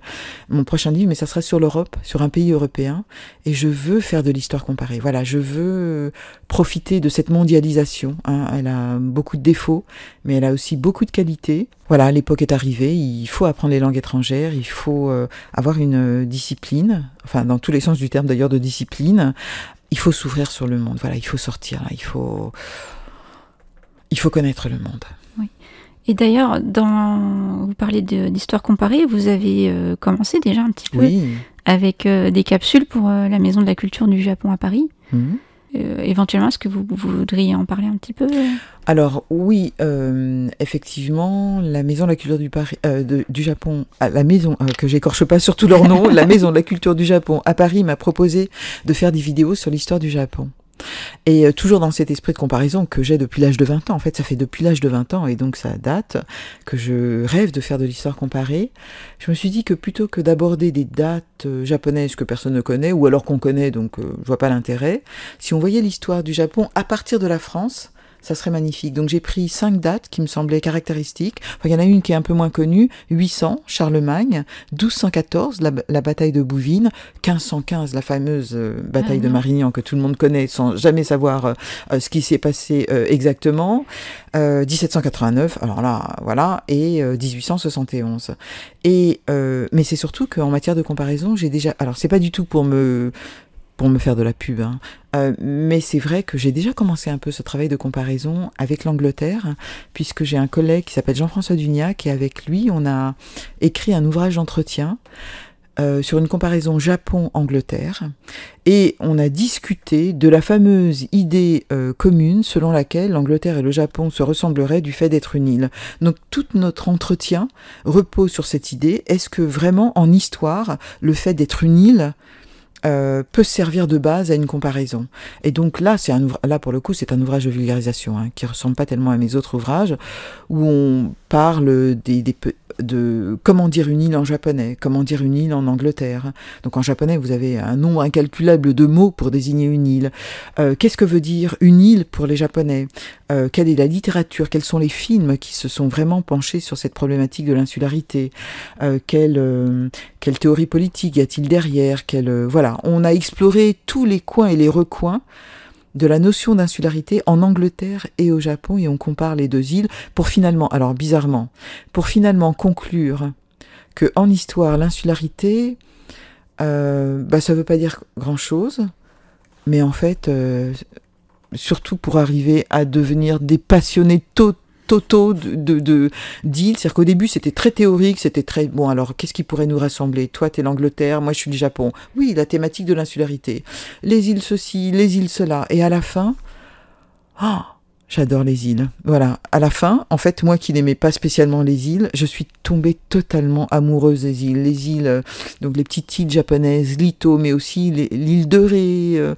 mais ça sera sur l'Europe, sur un pays européen, et je veux faire de l'histoire comparée. Voilà, je veux profiter de cette mondialisation. Elle a beaucoup de défauts, mais elle a aussi beaucoup de qualités. Voilà, l'époque est arrivée, il faut apprendre les langues étrangères, il faut avoir une discipline, enfin dans tous les sens du terme d'ailleurs de discipline. Il faut s'ouvrir sur le monde, voilà, il faut sortir, là, il faut connaître le monde. Oui. Et d'ailleurs, vous parlez d'histoire comparée, vous avez commencé déjà un petit peu avec des capsules pour la Maison de la Culture du Japon à Paris. Éventuellement, est-ce que vous voudriez en parler un petit peu? Alors oui, effectivement, la Maison de la Culture du Japon, la maison, que j'écorche pas surtout leur nom, la Maison de la Culture du Japon à Paris m'a proposé de faire des vidéos sur l'histoire du Japon. Et toujours dans cet esprit de comparaison que j'ai depuis l'âge de 20 ans. En fait, ça fait depuis l'âge de 20 ans, et donc ça date, que je rêve de faire de l'histoire comparée. Je me suis dit que plutôt que d'aborder des dates japonaises que personne ne connaît, ou alors qu'on connaît, donc je vois pas l'intérêt, si on voyait l'histoire du Japon à partir de la France, ça serait magnifique. Donc j'ai pris 5 dates qui me semblaient caractéristiques. Enfin, il y en a une qui est un peu moins connue, 800, Charlemagne, 1214, la bataille de Bouvines, 1515, la fameuse bataille de Marignan que tout le monde connaît sans jamais savoir ce qui s'est passé exactement, 1789, alors là, voilà, et 1871. Et, mais c'est surtout qu'en matière de comparaison, j'ai déjà... Alors c'est pas du tout pour me faire de la pub, hein. Mais c'est vrai que j'ai déjà commencé un peu ce travail de comparaison avec l'Angleterre, puisque j'ai un collègue qui s'appelle Jean-François Dugnac, et avec lui, on a écrit un ouvrage d'entretien sur une comparaison Japon-Angleterre, et on a discuté de la fameuse idée commune selon laquelle l'Angleterre et le Japon se ressembleraient du fait d'être une île. Donc tout notre entretien repose sur cette idée. Est-ce que vraiment, en histoire, le fait d'être une île peut servir de base à une comparaison. Et donc là, là pour le coup, c'est un ouvrage de vulgarisation, hein, qui ressemble pas tellement à mes autres ouvrages, où on parle de comment dire une île en japonais, comment dire une île en Angleterre. Donc en japonais, vous avez un nombre incalculable de mots pour désigner une île. Qu'est-ce que veut dire une île pour les Japonais? Quelle est la littérature? Quels sont les films qui se sont vraiment penchés sur cette problématique de l'insularité? Quelle théorie politique y a-t-il derrière? Voilà, on a exploré tous les coins et les recoins de la notion d'insularité en Angleterre et au Japon, et on compare les deux îles pour finalement, alors bizarrement, conclure que en histoire, l'insularité, ça veut pas dire grand-chose, mais en fait, surtout pour arriver à devenir des passionnés totaux d'îles, c'est-à-dire qu'au début c'était très théorique, c'était très bon. Alors qu'est-ce qui pourrait nous rassembler? Toi t'es l'Angleterre, moi je suis le Japon. Oui, la thématique de l'insularité, les îles ceci, les îles cela, et à la fin, j'adore les îles. Voilà, à la fin, en fait, moi qui n'aimais pas spécialement les îles, je suis tombée totalement amoureuse des îles. Les îles, donc les petites îles japonaises, l'Ito, mais aussi l'île de Ré,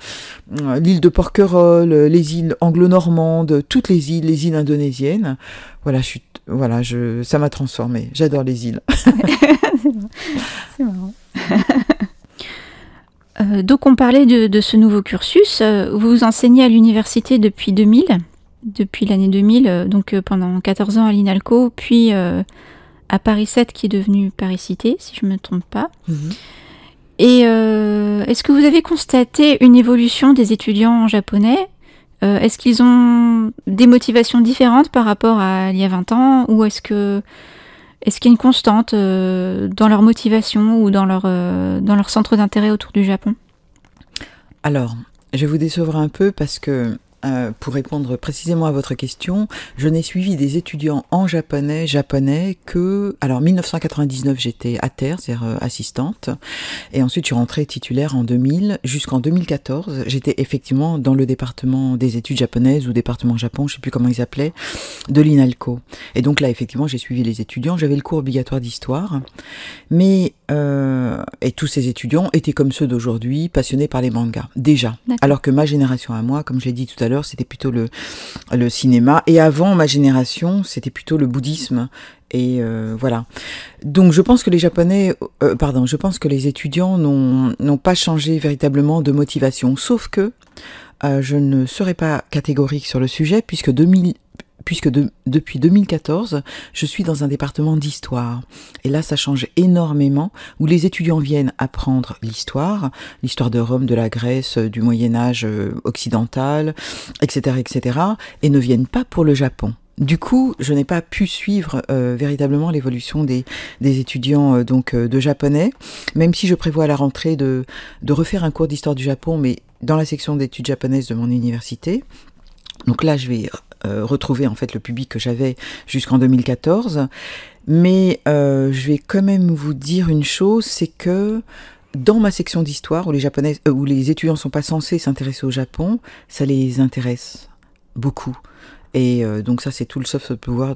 l'île de Porquerolles, les îles anglo-normandes, toutes les îles indonésiennes. Voilà, ça m'a transformée. J'adore les îles. C'est marrant. Donc on parlait de ce nouveau cursus. Vous enseignez à l'université depuis 2000. Depuis l'année 2000, donc pendant 14 ans à l'INALCO, puis à Paris 7 qui est devenu Paris Cité, si je ne me trompe pas. Et est-ce que vous avez constaté une évolution des étudiants en japonais? Est-ce qu'ils ont des motivations différentes par rapport à il y a 20 ans, ou est-ce qu'il y a une constante dans leur motivation ou dans leur centre d'intérêt autour du Japon? Alors, je vais vous décevoir un peu parce que pour répondre précisément à votre question, je n'ai suivi des étudiants en japonais que... Alors, 1999, j'étais à terre, c'est-à-dire assistante. Et ensuite, je suis rentrée titulaire en 2000. Jusqu'en 2014, j'étais effectivement dans le département des études japonaises, ou département Japon, je ne sais plus comment ils appelaient, de l'INALCO. Et donc là, effectivement, j'ai suivi les étudiants. J'avais le cours obligatoire d'histoire. Mais... et tous ces étudiants étaient comme ceux d'aujourd'hui, passionnés par les mangas, déjà. Alors que ma génération à moi, comme je l'ai dit tout à l'heure, c'était plutôt le cinéma. Et avant ma génération, c'était plutôt le bouddhisme. Et voilà. Donc je pense que je pense que les étudiants n'ont pas changé véritablement de motivation. Sauf que je ne serai pas catégorique sur le sujet, puisque depuis 2014, je suis dans un département d'histoire. Et là, ça change énormément, où les étudiants viennent apprendre l'histoire de Rome, de la Grèce, du Moyen-Âge occidental, etc., et ne viennent pas pour le Japon. Du coup, je n'ai pas pu suivre véritablement l'évolution des étudiants de japonais, même si je prévois à la rentrée de refaire un cours d'histoire du Japon, mais dans la section d'études japonaises de mon université. Donc là, je vais retrouver en fait le public que j'avais jusqu'en 2014. Mais je vais quand même vous dire une chose, c'est que dans ma section d'histoire, où les étudiants ne sont pas censés s'intéresser au Japon, ça les intéresse beaucoup. Et donc ça, c'est tout le soft power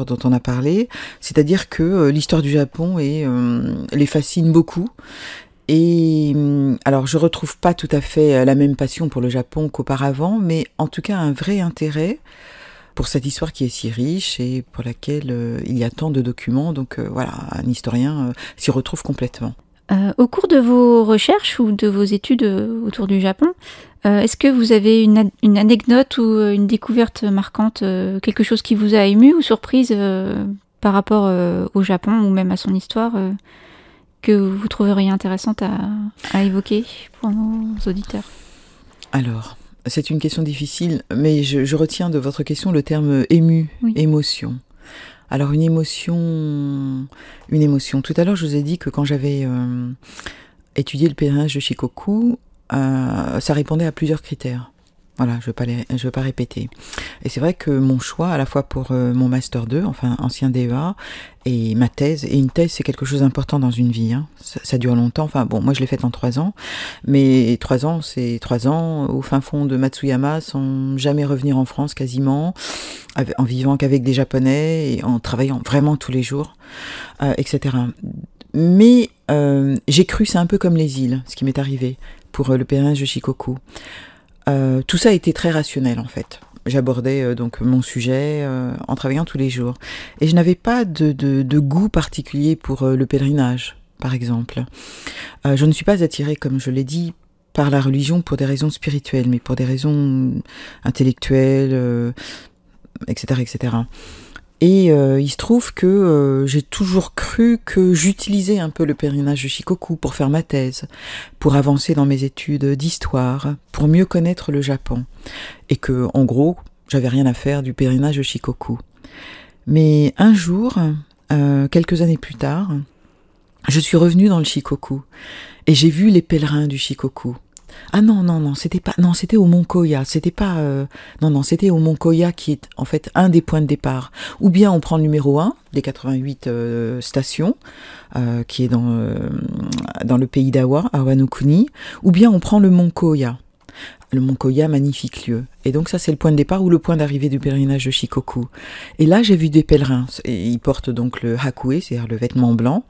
dont on a parlé. C'est-à-dire que l'histoire du Japon les fascine beaucoup. Et alors, je retrouve pas tout à fait la même passion pour le Japon qu'auparavant, mais en tout cas un vrai intérêt pour cette histoire qui est si riche et pour laquelle il y a tant de documents. Donc voilà, un historien s'y retrouve complètement. Au cours de vos recherches ou de vos études autour du Japon, est-ce que vous avez une anecdote ou une découverte marquante, quelque chose qui vous a ému ou surprise par rapport au Japon ou même à son histoire que vous trouveriez intéressante à évoquer pour nos auditeurs? Alors, c'est une question difficile, mais je retiens de votre question le terme ému, oui. Émotion. Alors une émotion. Tout à l'heure, je vous ai dit que quand j'avais étudié le pèlerinage de Shikoku, ça répondait à plusieurs critères. Voilà, je vais pas répéter. Et c'est vrai que mon choix, à la fois pour mon Master 2, enfin ancien DEA, et ma thèse, et une thèse c'est quelque chose d'important dans une vie, hein. Ça dure longtemps, enfin bon, moi je l'ai faite en 3 ans, mais 3 ans, c'est 3 ans au fin fond de Matsuyama, sans jamais revenir en France quasiment, en vivant qu'avec des Japonais, et en travaillant vraiment tous les jours, etc. Mais j'ai cru, c'est un peu comme les îles, ce qui m'est arrivé pour le pèlerinage de Shikoku. Tout ça a été très rationnel en fait. J'abordais donc mon sujet en travaillant tous les jours. Et je n'avais pas de goût particulier pour le pèlerinage, par exemple. Je ne suis pas attirée, comme je l'ai dit, par la religion pour des raisons spirituelles, mais pour des raisons intellectuelles, etc., etc. Et il se trouve que j'ai toujours cru que j'utilisais un peu le pèlerinage de Shikoku pour faire ma thèse, pour avancer dans mes études d'histoire, pour mieux connaître le Japon. Et que, en gros, j'avais rien à faire du pèlerinage de Shikoku. Mais un jour, quelques années plus tard, je suis revenue dans le Shikoku et j'ai vu les pèlerins du Shikoku. Ah non, c'était au Mont Koya, c'était au Mont Koya qui est en fait un des points de départ. Ou bien on prend le numéro 1 des 88 stations, qui est dans le pays d'Awa, Awa-no-kuni, ou bien on prend le Mont Koya. Le Mont Koya, magnifique lieu. Et donc ça, c'est le point de départ ou le point d'arrivée du pèlerinage de Shikoku. Et là, j'ai vu des pèlerins. Et ils portent donc le hakue, c'est-à-dire le vêtement blanc,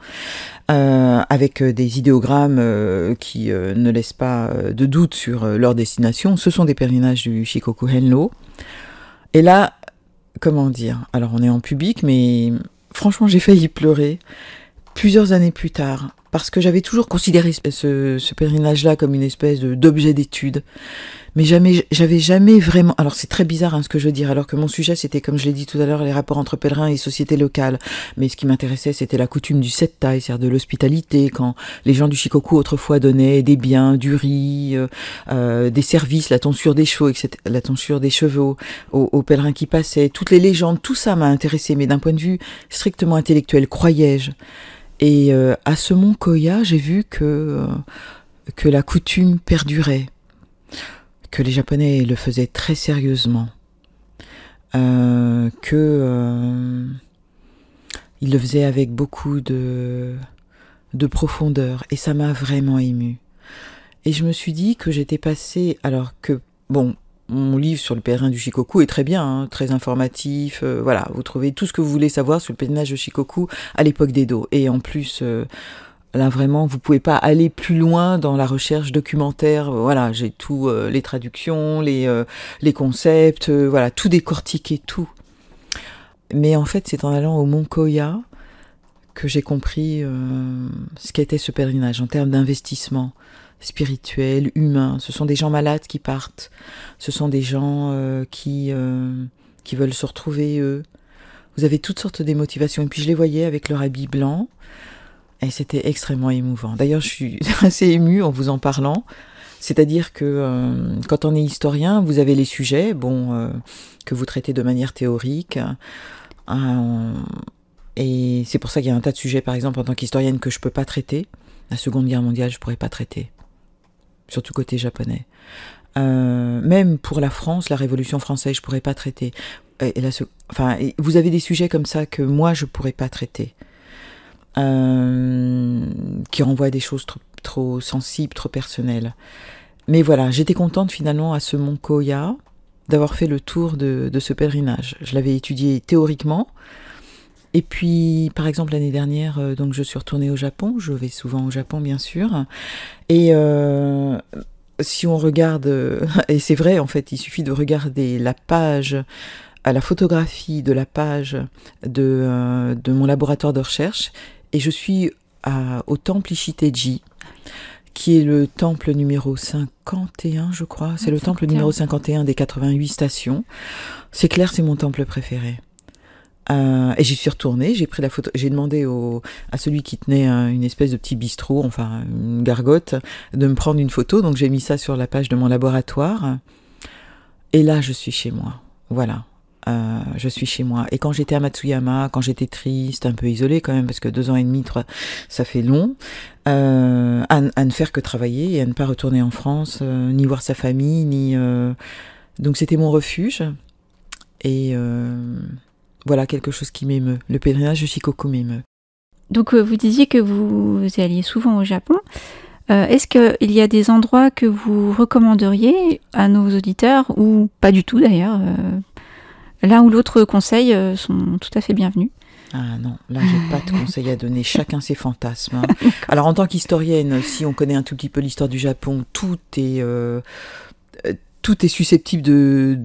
avec des idéogrammes qui ne laissent pas de doute sur leur destination. Ce sont des pèlerinages du Shikoku Henro. Et là, comment dire? Alors, on est en public, mais franchement, j'ai failli pleurer plusieurs années plus tard. Parce que j'avais toujours considéré ce pèlerinage-là comme une espèce d'objet d'étude. Mais j'avais jamais vraiment... Alors c'est très bizarre hein, ce que je veux dire, alors que mon sujet c'était, comme je l'ai dit tout à l'heure, les rapports entre pèlerins et sociétés locales. Mais ce qui m'intéressait c'était la coutume du settai, c'est-à-dire de l'hospitalité, quand les gens du Shikoku autrefois donnaient des biens, du riz, des services, la tonsure des chevaux, etc., la tonsure des chevaux aux pèlerins qui passaient, toutes les légendes, tout ça m'a intéressé, mais d'un point de vue strictement intellectuel, croyais-je. Et à ce Mont Koya, j'ai vu que la coutume perdurait, que les Japonais le faisaient très sérieusement, qu'ils le faisaient avec beaucoup de profondeur, et ça m'a vraiment émue. Et je me suis dit que j'étais passée, alors que, bon, mon livre sur le pèlerin du Shikoku est très bien, hein, très informatif, voilà, vous trouvez tout ce que vous voulez savoir sur le pèlerinage de Shikoku à l'époque d'Edo. Et en plus, là vraiment, vous pouvez pas aller plus loin dans la recherche documentaire, voilà, j'ai tout, les traductions, les concepts, voilà, tout décortiqué, tout. Mais en fait, c'est en allant au Mont Koya que j'ai compris ce qu'était ce pèlerinage en termes d'investissement spirituel, humain. Ce sont des gens malades qui partent. Ce sont des gens qui veulent se retrouver eux. Vous avez toutes sortes de motivations. Et puis je les voyais avec leur habit blanc. Et c'était extrêmement émouvant. D'ailleurs, je suis assez émue en vous en parlant. C'est-à-dire que quand on est historien, vous avez les sujets, que vous traitez de manière théorique. Et c'est pour ça qu'il y a un tas de sujets, par exemple, en tant qu'historienne, que je ne peux pas traiter. La Seconde Guerre mondiale, je ne pourrais pas traiter. Surtout côté japonais. même pour la France, la Révolution française, je pourrais pas traiter. Vous avez des sujets comme ça que moi je pourrais pas traiter, qui renvoient à des choses trop sensibles, trop personnelles. Mais voilà, j'étais contente finalement à ce Mont Koya d'avoir fait le tour de ce pèlerinage. Je l'avais étudié théoriquement. Et puis, par exemple, l'année dernière, donc je suis retournée au Japon. Je vais souvent au Japon, bien sûr. Et si on regarde, et c'est vrai, en fait, il suffit de regarder la photographie de la page de mon laboratoire de recherche. Et je suis au temple Ishiteji, qui est le temple numéro 51, je crois. C'est le temple numéro 51 des 88 stations. C'est clair, c'est mon temple préféré. Et j'y suis retournée, j'ai pris la photo, j'ai demandé à celui qui tenait une espèce de petit bistrot, enfin une gargote, de me prendre une photo. Donc j'ai mis ça sur la page de mon laboratoire. Et là, je suis chez moi. Voilà. Je suis chez moi. Et quand j'étais à Matsuyama, quand j'étais triste, un peu isolée quand même, parce que 2 ans et demi, 3, ça fait long, à ne faire que travailler et à ne pas retourner en France, ni voir sa famille, donc c'était mon refuge. Et voilà quelque chose qui m'émeut. Le pèlerinage de Shikoku m'émeut. Donc vous disiez que vous alliez souvent au Japon. Est-ce qu'il y a des endroits que vous recommanderiez à nos auditeurs, ou pas du tout d'ailleurs L'un ou l'autre conseil sont tout à fait bienvenus. Ah non, là j'ai pas de conseils à donner, chacun ses fantasmes. Hein. Alors en tant qu'historienne, si on connaît un tout petit peu l'histoire du Japon, tout est susceptible de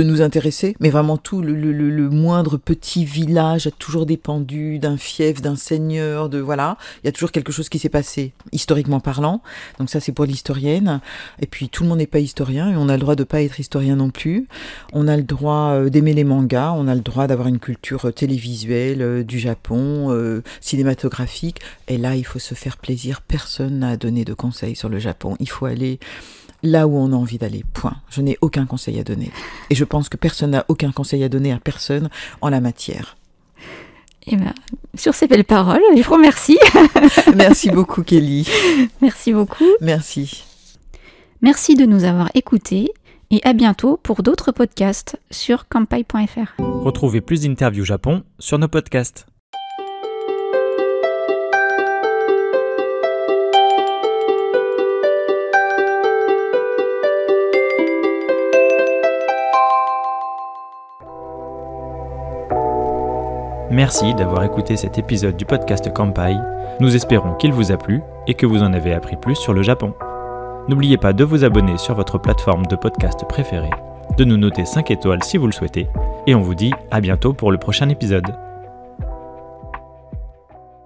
nous intéresser, mais vraiment tout, le moindre petit village a toujours dépendu d'un fief, d'un seigneur, voilà. Il y a toujours quelque chose qui s'est passé, historiquement parlant. Donc ça, c'est pour l'historienne. Et puis, tout le monde n'est pas historien, et on a le droit de pas être historien non plus. On a le droit d'aimer les mangas, on a le droit d'avoir une culture télévisuelle du Japon, cinématographique. Et là, il faut se faire plaisir. Personne n'a donné de conseils sur le Japon. Il faut aller là où on a envie d'aller, point. Je n'ai aucun conseil à donner. Et je pense que personne n'a aucun conseil à donner à personne en la matière. Et bien, sur ces belles paroles, je vous remercie. Merci beaucoup, Kelly. Merci beaucoup. Merci. Merci de nous avoir écoutés et à bientôt pour d'autres podcasts sur kanpai.fr. Retrouvez plus d'interviews Japon sur nos podcasts. Merci d'avoir écouté cet épisode du podcast Kanpai. Nous espérons qu'il vous a plu et que vous en avez appris plus sur le Japon. N'oubliez pas de vous abonner sur votre plateforme de podcast préférée, de nous noter 5 étoiles si vous le souhaitez, et on vous dit à bientôt pour le prochain épisode.